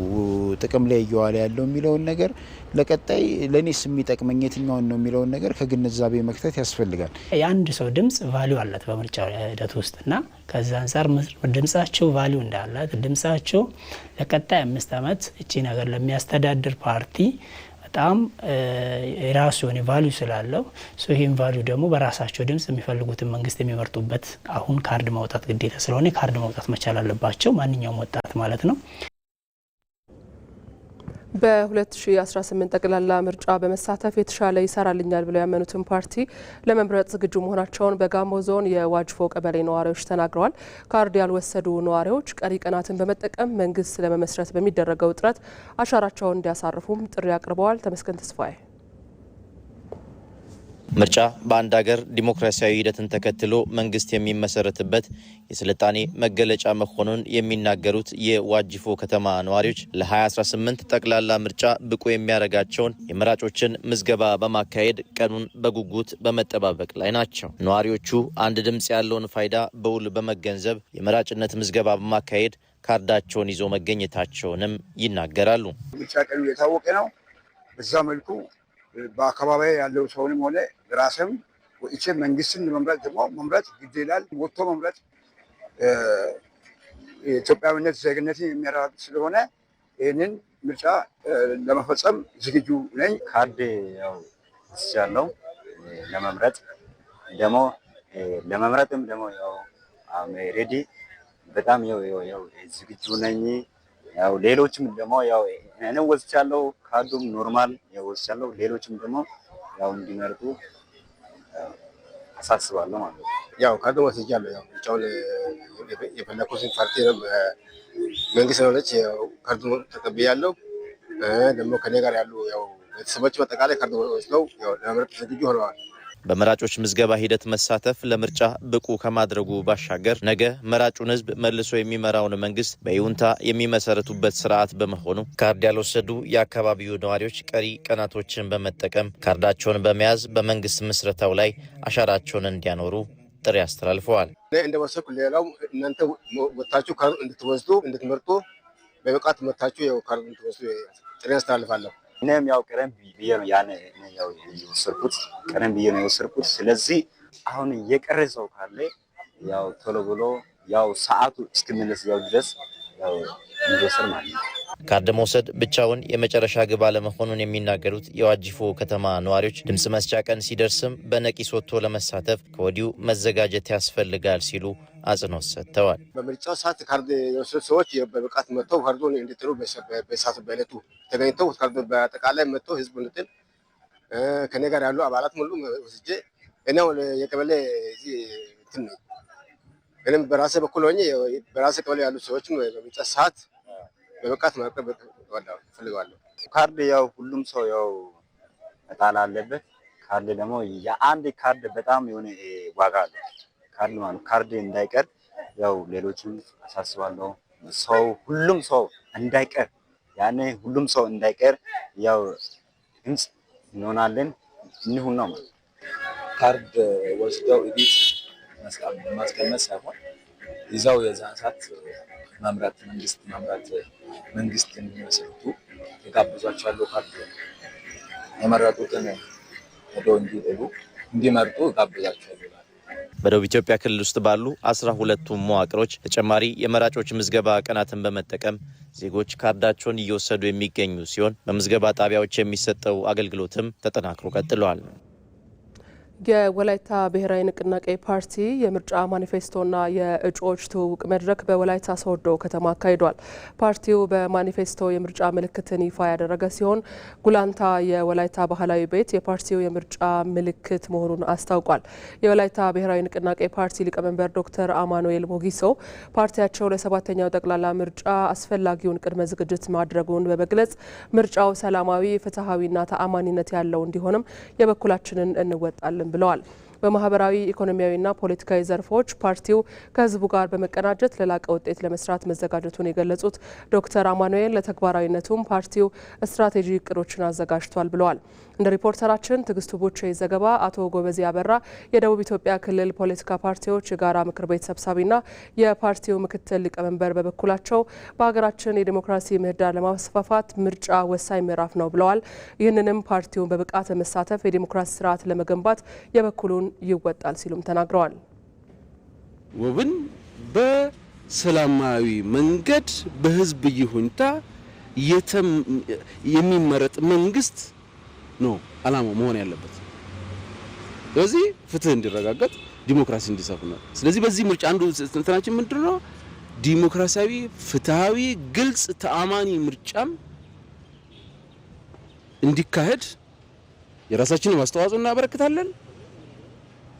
ጥቅም ላይ እየዋለ ያለው የሚለውን ነገር ለቀጣይ ለኔስ የሚጠቅመኝ የትኛውን ነው የሚለውን ነገር ከግንዛቤ መክተት ያስፈልጋል። የአንድ ሰው ድምጽ ቫልዩ አላት በምርጫ ሂደት ውስጥና ከዛ አንፃር ድምጻቸው ቫልዩ እንዳላት ድምጻቸው ለቀጣይ 5 ዓመት እቺ ነገር ለሚያስተዳድር ፓርቲ በጣም የራሱ የሆነ ቫልዩ ስላለው ይህን ቫልዩ ደግሞ በራሳቸው ድምጽ የሚፈልጉትን መንግስት የሚመርጡበት አሁን ካርድ ማውጣት ግዴታ ስለሆነ ካርድ ማውጣት መቻል አለባቸው ማንኛውም ወጣት ማለት ነው። በ2018 ጠቅላላ ምርጫ በመሳተፍ የተሻለ ይሰራልኛል ብለው ያመኑትን ፓርቲ ለመምረጥ ዝግጁ መሆናቸውን በጋሞ ዞን የዋጅፎ ቀበሌ ነዋሪዎች ተናግረዋል። ካርድ ያልወሰዱ ነዋሪዎች ቀሪ ቀናትን በመጠቀም መንግስት ለመመስረት በሚደረገው ጥረት አሻራቸውን እንዲያሳርፉም ጥሪ አቅርበዋል። ተመስገን ተስፋዬ። ምርጫ በአንድ ሀገር ዲሞክራሲያዊ ሂደትን ተከትሎ መንግስት የሚመሰረትበት የስልጣኔ መገለጫ መሆኑን የሚናገሩት የዋጅፎ ከተማ ነዋሪዎች ለ2018 ጠቅላላ ምርጫ ብቁ የሚያደርጋቸውን የመራጮችን ምዝገባ በማካሄድ ቀኑን በጉጉት በመጠባበቅ ላይ ናቸው። ነዋሪዎቹ አንድ ድምጽ ያለውን ፋይዳ በውል በመገንዘብ የመራጭነት ምዝገባ በማካሄድ ካርዳቸውን ይዞ መገኘታቸውንም ይናገራሉ። ምርጫ ቀኑ የታወቀ ነው። በዛ መልኩ በአካባቢ ያለው ሰውንም ሆነ ራስም ወጥቼ መንግስትን መምረጥ ደግሞ መምረጥ ግድ ይላል። ወጥቶ መምረጥ የኢትዮጵያዊነት ዜግነትን የሚያረጋግጥ ስለሆነ ይህንን ምርጫ ለመፈጸም ዝግጁ ነኝ። ካርድ ያው ያለው ለመምረጥ ደግሞ ለመምረጥም ደግሞ ያው ሬዲ በጣም ያው ዝግጁ ነኝ። ያው ሌሎችም ደግሞ ያው እኔ ወስቻለሁ ካርዱም ኖርማል ያው ወስቻለሁ። ሌሎችም ደግሞ ያው እንዲመርጡ አሳስባለሁ ማለት ነው። ያው ካርዱ ወስጃለሁ። ያው ብቻውን የፈለኩትን ፓርቲ መንግስት ነች። ያው ካርዱ ተቀብያለሁ። ደግሞ ከኔ ጋር ያሉ ያው ቤተሰቦች በአጠቃላይ ካርዱ ወስደው ያው ለመምረጥ ዝግጁ ሆነዋል። በመራጮች ምዝገባ ሂደት መሳተፍ ለምርጫ ብቁ ከማድረጉ ባሻገር ነገ መራጩን ህዝብ መልሶ የሚመራውን መንግስት በይሁንታ የሚመሰረቱበት ስርዓት በመሆኑ ካርድ ያልወሰዱ የአካባቢው ነዋሪዎች ቀሪ ቀናቶችን በመጠቀም ካርዳቸውን በመያዝ በመንግስት ምስረታው ላይ አሻራቸውን እንዲያኖሩ ጥሪ አስተላልፈዋል። እንደወሰድኩ ሌላው እናንተ ወጣችሁ ካርድ እንድትወስዱ እንድትመርጡ በብቃት መታችሁ ያው ካርድ እንድትወስዱ ጥሪ አስተላልፋለሁ። እኔም ያው ቀረም ብዬ ነው ያን ያው የወሰድኩት። ስለዚህ አሁን የቀረሰው ካለ ያው ቶሎ ብሎ ያው ሰዓቱ እስኪመለስ ያው ድረስ ያው እንዲወሰድ ማለት ነው። ካርድ መውሰድ ብቻውን የመጨረሻ ግብ አለመሆኑን የሚናገሩት የዋጅፎ ከተማ ነዋሪዎች ድምጽ መስጫ ቀን ሲደርስም በነቂስ ወጥቶ ለመሳተፍ ከወዲሁ መዘጋጀት ያስፈልጋል ሲሉ አጽንኦት ሰጥተዋል። በምርጫው ሰዓት ካርድ የወሰዱ ሰዎች በብቃት መጥተው ካርዱን እንዲጥሉ በሰዓቱ በዕለቱ ተገኝተው ካርዱ በአጠቃላይ መጥተው ህዝቡ እንዲጥል ከኔ ጋር ያሉ አባላት ሙሉ ወስጄ እኔው የቀበሌ እዚህ እንትን ነው እኔም በራሴ በኩል ሆኜ በራሴ ቀበሌ ያሉ ሰዎችም በምርጫ ሰዓት በብቃት ማቅረብ ፈልጋለሁ። ካርድ ያው ሁሉም ሰው ያው መጣል አለበት። ካርድ ደግሞ የአንድ ካርድ በጣም የሆነ ዋጋ አለው። ካርድ ማለት ካርድ እንዳይቀር ያው ሌሎችም አሳስባለሁ። ሰው ሁሉም ሰው እንዳይቀር ያኔ ሁሉም ሰው እንዳይቀር ያው ድምጽ እንሆናለን እንሁን ነው ማለት ካርድ ወስደው እቤት ማስቀመጥ ሳይሆን ይዛው የዛን ሰዓት መምራት መንግስት እንዲመሰርቱ የጋብዟቸዋል። ካርድ የመረጡትን ሄደው እንዲመርጡ ጋብዛቸዋል። በደቡብ ኢትዮጵያ ክልል ውስጥ ባሉ 12ቱም መዋቅሮች ተጨማሪ የመራጮች ምዝገባ ቀናትን በመጠቀም ዜጎች ካርዳቸውን እየወሰዱ የሚገኙ ሲሆን በምዝገባ ጣቢያዎች የሚሰጠው አገልግሎትም ተጠናክሮ ቀጥሏል። የወላይታ ብሔራዊ ንቅናቄ ፓርቲ የምርጫ ማኒፌስቶና የእጩዎች ትውውቅ መድረክ በወላይታ ሶዶ ከተማ አካሂዷል። ፓርቲው በማኒፌስቶ የምርጫ ምልክትን ይፋ ያደረገ ሲሆን ጉላንታ የወላይታ ባህላዊ ቤት የፓርቲው የምርጫ ምልክት መሆኑን አስታውቋል። የወላይታ ብሔራዊ ንቅናቄ ፓርቲ ሊቀመንበር ዶክተር አማኑኤል ሞጊሶ ፓርቲያቸው ለሰባተኛው ጠቅላላ ምርጫ አስፈላጊውን ቅድመ ዝግጅት ማድረጉን በመግለጽ ምርጫው ሰላማዊ፣ ፍትሐዊና ተአማኒነት ያለው እንዲሆንም የበኩላችንን እንወጣለን ብለዋል። በማህበራዊ ኢኮኖሚያዊና ፖለቲካዊ ዘርፎች ፓርቲው ከህዝቡ ጋር በመቀናጀት ለላቀ ውጤት ለመስራት መዘጋጀቱን የገለጹት ዶክተር አማኑኤል ለተግባራዊነቱም ፓርቲው ስትራቴጂ እቅዶችን አዘጋጅቷል ብለዋል። እንደ ሪፖርተራችን ትግስቱ ቡቼ ዘገባ አቶ ጎበዜ አበራ የደቡብ ኢትዮጵያ ክልል ፖለቲካ ፓርቲዎች የጋራ ምክር ቤት ሰብሳቢና የፓርቲው ምክትል ሊቀመንበር በበኩላቸው በሀገራችን የዲሞክራሲ ምህዳር ለማስፋፋት ምርጫ ወሳኝ ምዕራፍ ነው ብለዋል። ይህንንም ፓርቲውን በብቃት መሳተፍ የዲሞክራሲ ስርዓት ለመገንባት የበኩሉን ይወጣል ሲሉም ተናግረዋል። ወብን በሰላማዊ መንገድ በህዝብ ይሁንታ የሚመረጥ መንግስት ነው አላማው መሆን ያለበት። ስለዚህ ፍትህ እንዲረጋገጥ ዲሞክራሲ እንዲሰፍን ነው። ስለዚህ በዚህ ምርጫ አንዱ እንትናችን ምንድነው? ዲሞክራሲያዊ፣ ፍትሃዊ፣ ግልጽ፣ ተአማኒ ምርጫም እንዲካሄድ የራሳችንን አስተዋጽኦ እናበረክታለን።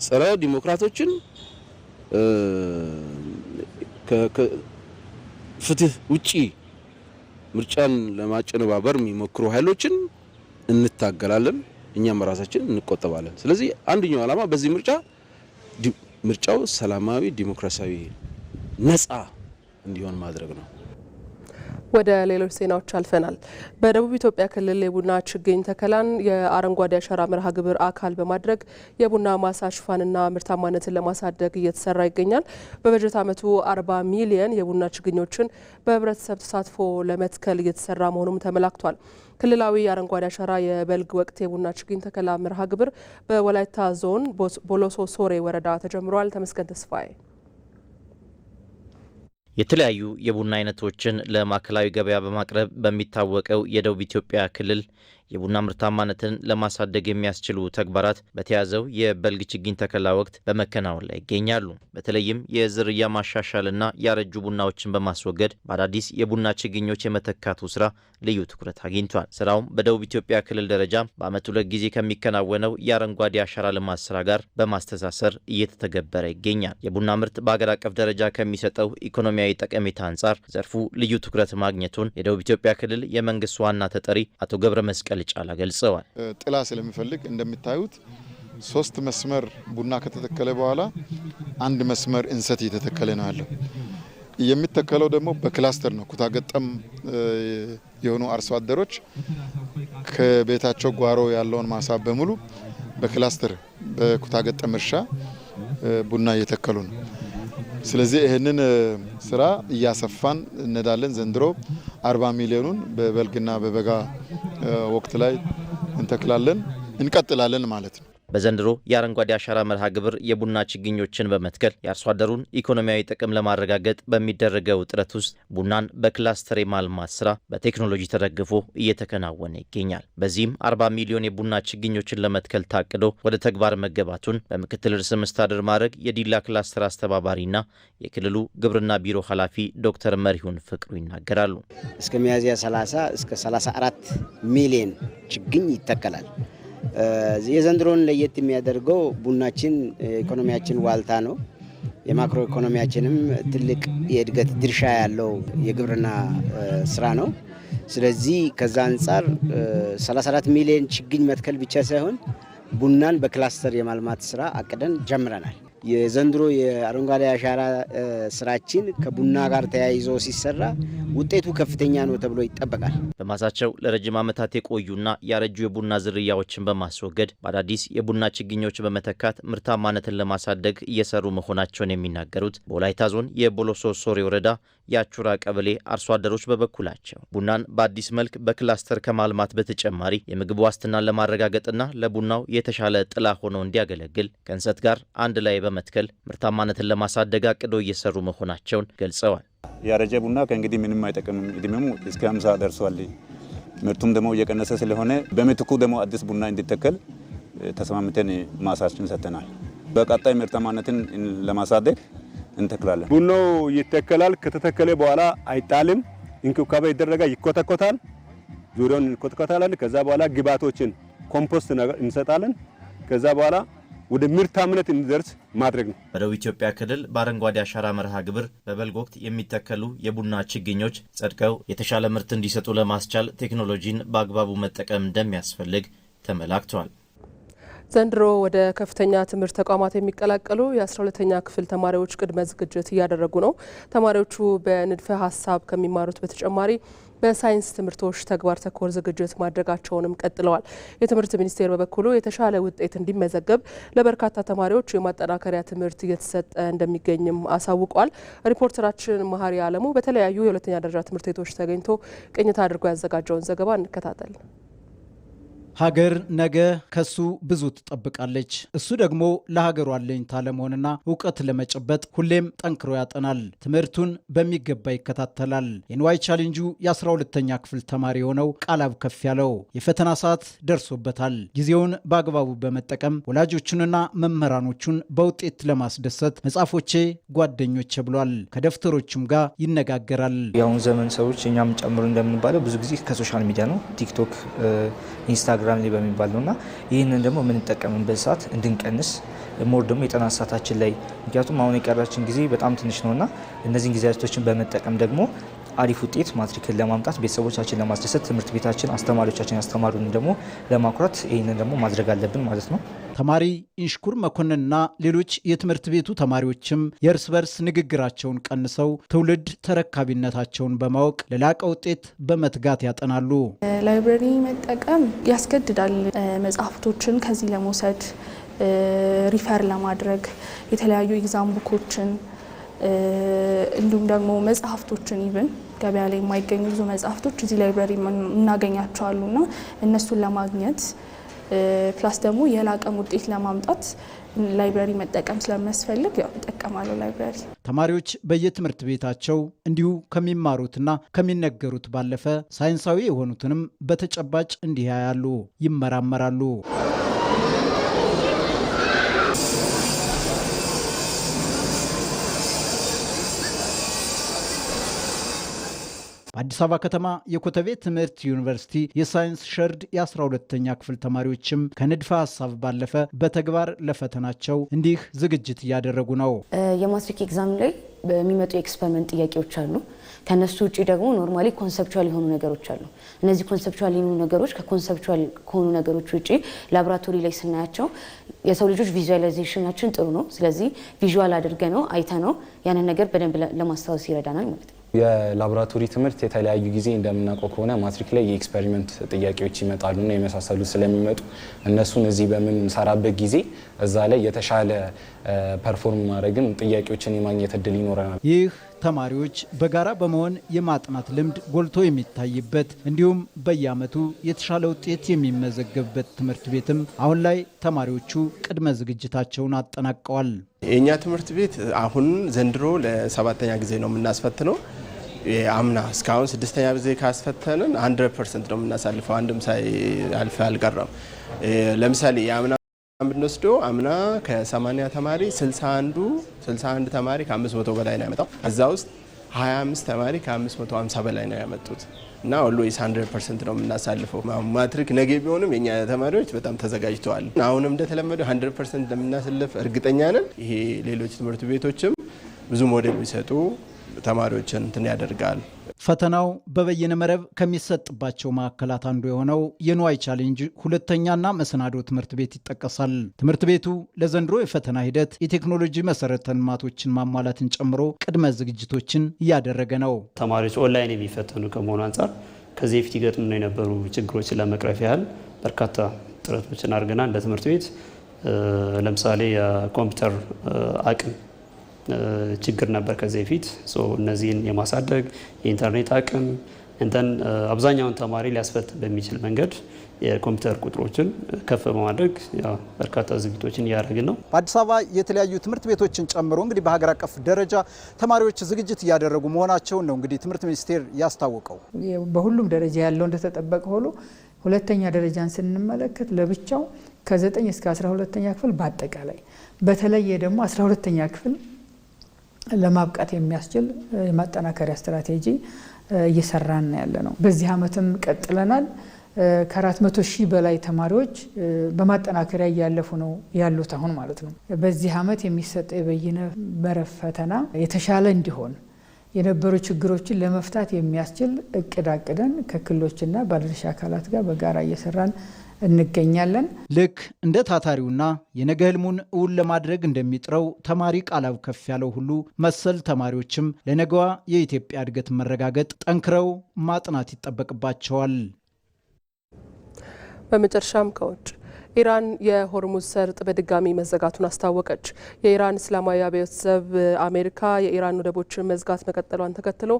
ጸረ ዲሞክራቶችን ከፍትህ ውጪ ምርጫን ለማጨነባበር የሚሞክሩ ኃይሎችን እንታገላለን። እኛም ራሳችን እንቆጠባለን። ስለዚህ አንደኛው ዓላማ በዚህ ምርጫው ሰላማዊ፣ ዲሞክራሲያዊ፣ ነጻ እንዲሆን ማድረግ ነው። ወደ ሌሎች ዜናዎች አልፈናል። በደቡብ ኢትዮጵያ ክልል የቡና ችግኝ ተከላን የአረንጓዴ አሻራ መርሃ ግብር አካል በማድረግ የቡና ማሳ ሽፋንና ምርታማነትን ለማሳደግ እየተሰራ ይገኛል። በበጀት ዓመቱ 40 ሚሊየን የቡና ችግኞችን በህብረተሰብ ተሳትፎ ለመትከል እየተሰራ መሆኑም ተመላክቷል። ክልላዊ የአረንጓዴ አሻራ የበልግ ወቅት የቡና ችግኝ ተከላ መርሃ ግብር በወላይታ ዞን ቦሎሶ ሶሬ ወረዳ ተጀምሯል። ተመስገን ተስፋዬ የተለያዩ የቡና አይነቶችን ለማዕከላዊ ገበያ በማቅረብ በሚታወቀው የደቡብ ኢትዮጵያ ክልል የቡና ምርታማነትን ለማሳደግ የሚያስችሉ ተግባራት በተያዘው የበልግ ችግኝ ተከላ ወቅት በመከናወን ላይ ይገኛሉ። በተለይም የዝርያ ማሻሻልና ያረጁ ቡናዎችን በማስወገድ በአዳዲስ የቡና ችግኞች የመተካቱ ስራ ልዩ ትኩረት አግኝቷል። ስራውም በደቡብ ኢትዮጵያ ክልል ደረጃ በዓመት 2 ጊዜ ከሚከናወነው የአረንጓዴ አሻራ ልማት ስራ ጋር በማስተሳሰር እየተተገበረ ይገኛል። የቡና ምርት በአገር አቀፍ ደረጃ ከሚሰጠው ኢኮኖሚያዊ ጠቀሜታ አንጻር ዘርፉ ልዩ ትኩረት ማግኘቱን የደቡብ ኢትዮጵያ ክልል የመንግስት ዋና ተጠሪ አቶ ገብረ መስቀል ጫላ ገልጸዋል። ጥላ ስለሚፈልግ እንደምታዩት 3 መስመር ቡና ከተተከለ በኋላ 1 መስመር እንሰት እየተተከለ ነው ያለው። የሚተከለው ደግሞ በክላስተር ነው። ኩታ ገጠም የሆኑ አርሶ አደሮች ከቤታቸው ጓሮ ያለውን ማሳ በሙሉ በክላስተር በኩታ ገጠም እርሻ ቡና እየተከሉ ነው። ስለዚህ ይህንን ስራ እያሰፋን እንሄዳለን። ዘንድሮ 40 ሚሊዮኑን በበልግና በበጋ ወቅት ላይ እንተክላለን፣ እንቀጥላለን ማለት ነው። በዘንድሮ የአረንጓዴ አሻራ መርሃ ግብር የቡና ችግኞችን በመትከል የአርሶ አደሩን ኢኮኖሚያዊ ጥቅም ለማረጋገጥ በሚደረገው ጥረት ውስጥ ቡናን በክላስተር የማልማት ስራ በቴክኖሎጂ ተደግፎ እየተከናወነ ይገኛል። በዚህም 40 ሚሊዮን የቡና ችግኞችን ለመትከል ታቅዶ ወደ ተግባር መገባቱን በምክትል ርዕሰ መስተዳድር ማዕረግ የዲላ ክላስተር አስተባባሪና የክልሉ ግብርና ቢሮ ኃላፊ ዶክተር መሪሁን ፍቅሩ ይናገራሉ። እስከ ሚያዝያ 30 እስከ 34 ሚሊዮን ችግኝ ይተከላል። የዘንድሮን ለየት የሚያደርገው ቡናችን ኢኮኖሚያችን ዋልታ ነው። የማክሮ ኢኮኖሚያችንም ትልቅ የእድገት ድርሻ ያለው የግብርና ስራ ነው። ስለዚህ ከዛ አንጻር 34 ሚሊዮን ችግኝ መትከል ብቻ ሳይሆን ቡናን በክላስተር የማልማት ስራ አቅደን ጀምረናል። የዘንድሮ የአረንጓዴ አሻራ ስራችን ከቡና ጋር ተያይዞ ሲሰራ ውጤቱ ከፍተኛ ነው ተብሎ ይጠበቃል። በማሳቸው ለረጅም ዓመታት የቆዩና ያረጁ የቡና ዝርያዎችን በማስወገድ በአዳዲስ የቡና ችግኞች በመተካት ምርታማነትን ለማሳደግ እየሰሩ መሆናቸውን የሚናገሩት በወላይታ ዞን የቦሎሶ ሶሬ ወረዳ የአቹራ ቀበሌ አርሶ አደሮች በበኩላቸው ቡናን በአዲስ መልክ በክላስተር ከማልማት በተጨማሪ የምግብ ዋስትናን ለማረጋገጥና ለቡናው የተሻለ ጥላ ሆኖ እንዲያገለግል ከእንሰት ጋር አንድ ላይ በመትከል ምርታማነትን ለማሳደግ አቅዶ እየሰሩ መሆናቸውን ገልጸዋል። ያረጀ ቡና ከእንግዲህ ምንም አይጠቅምም። እድሜው እስከ 50 ደርሷል። ምርቱም ደግሞ እየቀነሰ ስለሆነ በምትኩ ደግሞ አዲስ ቡና እንዲተከል ተስማምተን ማሳችን ሰጥተናል። በቀጣይ ምርታማነትን ለማሳደግ እንተክላለን። ቡናው ይተከላል። ከተተከለ በኋላ አይጣልም። እንክብካቤ ይደረጋል። ይኮተኮታል። ዙሪያውን እንኮተኮታለን። ከዛ በኋላ ግብዓቶችን ኮምፖስት ነገር እንሰጣለን። ከዛ በኋላ ወደ ምርታማነት እንዲደርስ ማድረግ ነው። በደቡብ ኢትዮጵያ ክልል በአረንጓዴ አሻራ መርሃ ግብር በበልግ ወቅት የሚተከሉ የቡና ችግኞች ጸድቀው የተሻለ ምርት እንዲሰጡ ለማስቻል ቴክኖሎጂን በአግባቡ መጠቀም እንደሚያስፈልግ ተመላክቷል። ዘንድሮ ወደ ከፍተኛ ትምህርት ተቋማት የሚቀላቀሉ የ12ኛ ክፍል ተማሪዎች ቅድመ ዝግጅት እያደረጉ ነው። ተማሪዎቹ በንድፈ ሀሳብ ከሚማሩት በተጨማሪ በሳይንስ ትምህርቶች ተግባር ተኮር ዝግጅት ማድረጋቸውንም ቀጥለዋል። የትምህርት ሚኒስቴር በበኩሉ የተሻለ ውጤት እንዲመዘገብ ለበርካታ ተማሪዎች የማጠናከሪያ ትምህርት እየተሰጠ እንደሚገኝም አሳውቋል። ሪፖርተራችን መሀሪ አለሙ በተለያዩ የሁለተኛ ደረጃ ትምህርት ቤቶች ተገኝቶ ቅኝት አድርጎ ያዘጋጀውን ዘገባ እንከታተል። ሀገር ነገ ከሱ ብዙ ትጠብቃለች። እሱ ደግሞ ለሀገሩ አለኝታ ለመሆንና እውቀት ለመጨበጥ ሁሌም ጠንክሮ ያጠናል። ትምህርቱን በሚገባ ይከታተላል። የንዋይ ቻሌንጁ የ12ኛ ክፍል ተማሪ የሆነው ቃላብ ከፍ ያለው የፈተና ሰዓት ደርሶበታል። ጊዜውን በአግባቡ በመጠቀም ወላጆቹንና መምህራኖቹን በውጤት ለማስደሰት መጽሐፎቼ ጓደኞቼ ብሏል። ከደብተሮቹም ጋር ይነጋገራል። የአሁኑ ዘመን ሰዎች እኛም ጨምሮ እንደምንባለው ብዙ ጊዜ ከሶሻል ሚዲያ ነው፣ ቲክቶክ፣ ኢንስታግራም ላይ በሚባል ነውና ይህንን ደግሞ የምንጠቀምበት ሰዓት እንድንቀንስ ሞር ደግሞ የጥናት ሰዓታችን ላይ ምክንያቱም አሁን የቀራችን ጊዜ በጣም ትንሽ ነውና እነዚህን ጊዜያቶችን በመጠቀም ደግሞ አሪፍ ውጤት ማትሪክን ለማምጣት ቤተሰቦቻችን ለማስደሰት ትምህርት ቤታችን አስተማሪዎቻችን ያስተማሩን ደግሞ ለማኩራት ይህንን ደግሞ ማድረግ አለብን ማለት ነው። ተማሪ ኢንሽኩር መኮንንና ሌሎች የትምህርት ቤቱ ተማሪዎችም የእርስ በርስ ንግግራቸውን ቀንሰው ትውልድ ተረካቢነታቸውን በማወቅ ለላቀ ውጤት በመትጋት ያጠናሉ። ላይብረሪ መጠቀም ያስገድዳል። መጽሐፍቶችን ከዚህ ለመውሰድ ሪፈር ለማድረግ የተለያዩ ኤግዛም ቡኮችን እንዲሁም ደግሞ መጽሐፍቶችን ይብን ገበያ ላይ የማይገኙ ብዙ መጽሐፍቶች እዚህ ላይብረሪ እናገኛቸዋሉና እነሱን ለማግኘት ፕላስ ደግሞ የላቀም ውጤት ለማምጣት ላይብረሪ መጠቀም ስለሚያስፈልግ ያው እጠቀማለሁ ላይብረሪ። ተማሪዎች በየትምህርት ቤታቸው እንዲሁ ከሚማሩትና ከሚነገሩት ባለፈ ሳይንሳዊ የሆኑትንም በተጨባጭ እንዲህ ያያሉ፣ ይመራመራሉ። በአዲስ አበባ ከተማ የኮተቤ ትምህርት ዩኒቨርሲቲ የሳይንስ ሸርድ የ12ኛ ክፍል ተማሪዎችም ከንድፈ ሀሳብ ባለፈ በተግባር ለፈተናቸው እንዲህ ዝግጅት እያደረጉ ነው። የማትሪክ ኤግዛም ላይ በሚመጡ የኤክስፐሪመንት ጥያቄዎች አሉ። ከነሱ ውጪ ደግሞ ኖርማሊ ኮንሰፕቹዋል የሆኑ ነገሮች አሉ። እነዚህ ኮንሰፕቹዋል የሆኑ ነገሮች ከኮንሰፕቹዋል ከሆኑ ነገሮች ውጪ ላቦራቶሪ ላይ ስናያቸው የሰው ልጆች ቪዥዋላይዜሽናችን ጥሩ ነው። ስለዚህ ቪዥዋል አድርገ ነው አይተ ነው ያንን ነገር በደንብ ለማስታወስ ይረዳናል ማለት ነው። የላቦራቶሪ ትምህርት የተለያዩ ጊዜ እንደምናውቀው ከሆነ ማትሪክ ላይ የኤክስፐሪመንት ጥያቄዎች ይመጣሉና የመሳሰሉ ስለሚመጡ እነሱን እዚህ በምንሰራበት ጊዜ እዛ ላይ የተሻለ ፐርፎርም ማድረግን ጥያቄዎችን የማግኘት እድል ይኖረናል። ይህ ተማሪዎች በጋራ በመሆን የማጥናት ልምድ ጎልቶ የሚታይበት እንዲሁም በየዓመቱ የተሻለ ውጤት የሚመዘገብበት ትምህርት ቤትም አሁን ላይ ተማሪዎቹ ቅድመ ዝግጅታቸውን አጠናቀዋል። የኛ ትምህርት ቤት አሁን ዘንድሮ ለሰባተኛ ጊዜ ነው የምናስፈትነው። አምና እስካሁን 6ኛ ጊዜ ካስፈተንን 100% ነው የምናሳልፈው። አንድም ሳይአልፍ አልቀረም። ለምሳሌ የአምና ብንወስዶ አምና ከ80 ተማሪ 61 ተማሪ ከ500 በላይ ነው ያመጣው። እዛ ውስጥ 25 ተማሪ ከ550 በላይ ነው ያመጡት እና ኦልዌይስ 100% ነው የምናሳልፈው። ማትሪክ ነገ ቢሆንም የኛ ተማሪዎች በጣም ተዘጋጅተዋል። አሁንም እንደተለመደው 100% እንደምናሳልፍ እርግጠኛ ነን። ይሄ ሌሎች ትምህርት ቤቶችም ብዙ ሞዴል ቢሰጡ ተማሪዎችን እንትን ያደርጋል። ፈተናው በበይነ መረብ ከሚሰጥባቸው ማዕከላት አንዱ የሆነው የንዋይ ቻሌንጅ ሁለተኛና መሰናዶ ትምህርት ቤት ይጠቀሳል። ትምህርት ቤቱ ለዘንድሮ የፈተና ሂደት የቴክኖሎጂ መሰረተ ልማቶችን ማሟላትን ጨምሮ ቅድመ ዝግጅቶችን እያደረገ ነው። ተማሪዎች ኦንላይን የሚፈተኑ ከመሆኑ አንጻር ከዚህ በፊት ይገጥሙ የነበሩ ችግሮችን ለመቅረፍ ያህል በርካታ ጥረቶችን አድርገናል። እንደ ትምህርት ቤት ለምሳሌ የኮምፒውተር አቅም ችግር ነበር ከዚህ በፊት። እነዚህን የማሳደግ የኢንተርኔት አቅም እንተን አብዛኛውን ተማሪ ሊያስፈትን በሚችል መንገድ የኮምፒውተር ቁጥሮችን ከፍ በማድረግ በርካታ ዝግጅቶችን እያደረግን ነው። በአዲስ አበባ የተለያዩ ትምህርት ቤቶችን ጨምሮ እንግዲህ በሀገር አቀፍ ደረጃ ተማሪዎች ዝግጅት እያደረጉ መሆናቸውን ነው እንግዲህ ትምህርት ሚኒስቴር ያስታወቀው። በሁሉም ደረጃ ያለው እንደተጠበቀ ሆኖ ሁለተኛ ደረጃን ስንመለከት ለብቻው ከ9 እስከ 12ኛ ክፍል በአጠቃላይ በተለየ ደግሞ 12ኛ ክፍል ለማብቃት የሚያስችል የማጠናከሪያ ስትራቴጂ እየሰራን ያለ ነው። በዚህ ዓመትም ቀጥለናል። ከ400 ሺህ በላይ ተማሪዎች በማጠናከሪያ እያለፉ ነው ያሉት አሁን ማለት ነው። በዚህ ዓመት የሚሰጠው የበይነ መረብ ፈተና የተሻለ እንዲሆን የነበሩ ችግሮችን ለመፍታት የሚያስችል እቅድ አቅደን ከክልሎችና ባለድርሻ አካላት ጋር በጋራ እየሰራን እንገኛለን። ልክ እንደ ታታሪውና የነገ ህልሙን እውን ለማድረግ እንደሚጥረው ተማሪ ቃላው ከፍ ያለው ሁሉ መሰል ተማሪዎችም ለነገዋ የኢትዮጵያ እድገት መረጋገጥ ጠንክረው ማጥናት ይጠበቅባቸዋል። በመጨረሻም ከውጭ ኢራን የሆርሙዝ ሰርጥ በድጋሚ መዘጋቱን አስታወቀች። የኢራን እስላማዊ አብዮት ዘብ አሜሪካ የኢራን ወደቦችን መዝጋት መቀጠሏን ተከትሎ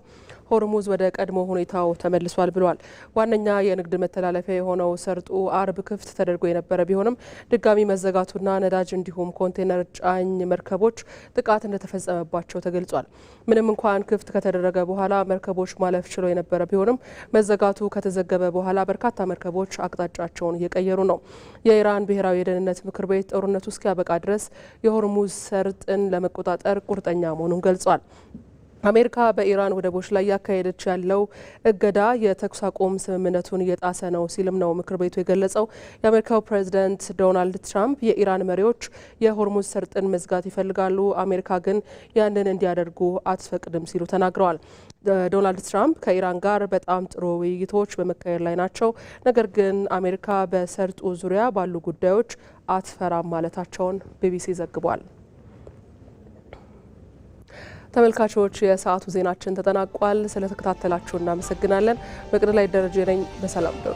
ሆርሙዝ ወደ ቀድሞ ሁኔታው ተመልሷል ብሏል። ዋነኛ የንግድ መተላለፊያ የሆነው ሰርጡ አርብ ክፍት ተደርጎ የነበረ ቢሆንም ድጋሚ መዘጋቱና ነዳጅ እንዲሁም ኮንቴነር ጫኝ መርከቦች ጥቃት እንደተፈጸመባቸው ተገልጿል። ምንም እንኳን ክፍት ከተደረገ በኋላ መርከቦች ማለፍ ችሎ የነበረ ቢሆንም መዘጋቱ ከተዘገበ በኋላ በርካታ መርከቦች አቅጣጫቸውን እየቀየሩ ነው። የኢራን ብሔራዊ የደህንነት ምክር ቤት ጦርነቱ እስኪያበቃ ድረስ የሆርሙዝ ሰርጥን ለመቆጣጠር ቁርጠኛ መሆኑን ገልጿል። አሜሪካ በኢራን ወደቦች ላይ ያካሄደች ያለው እገዳ የተኩስ አቁም ስምምነቱን እየጣሰ ነው ሲልም ነው ምክር ቤቱ የገለጸው። የአሜሪካው ፕሬዚዳንት ዶናልድ ትራምፕ የኢራን መሪዎች የሆርሙዝ ሰርጥን መዝጋት ይፈልጋሉ፣ አሜሪካ ግን ያንን እንዲያደርጉ አትፈቅድም ሲሉ ተናግረዋል። ዶናልድ ትራምፕ ከኢራን ጋር በጣም ጥሩ ውይይቶች በመካሄድ ላይ ናቸው፣ ነገር ግን አሜሪካ በሰርጡ ዙሪያ ባሉ ጉዳዮች አትፈራም ማለታቸውን ቢቢሲ ዘግቧል። ተመልካቾች የሰዓቱ ዜናችን ተጠናቋል። ስለተከታተላችሁ እናመሰግናለን። መቅደላይ ደረጀ ነኝ። በሰላም ደሩ።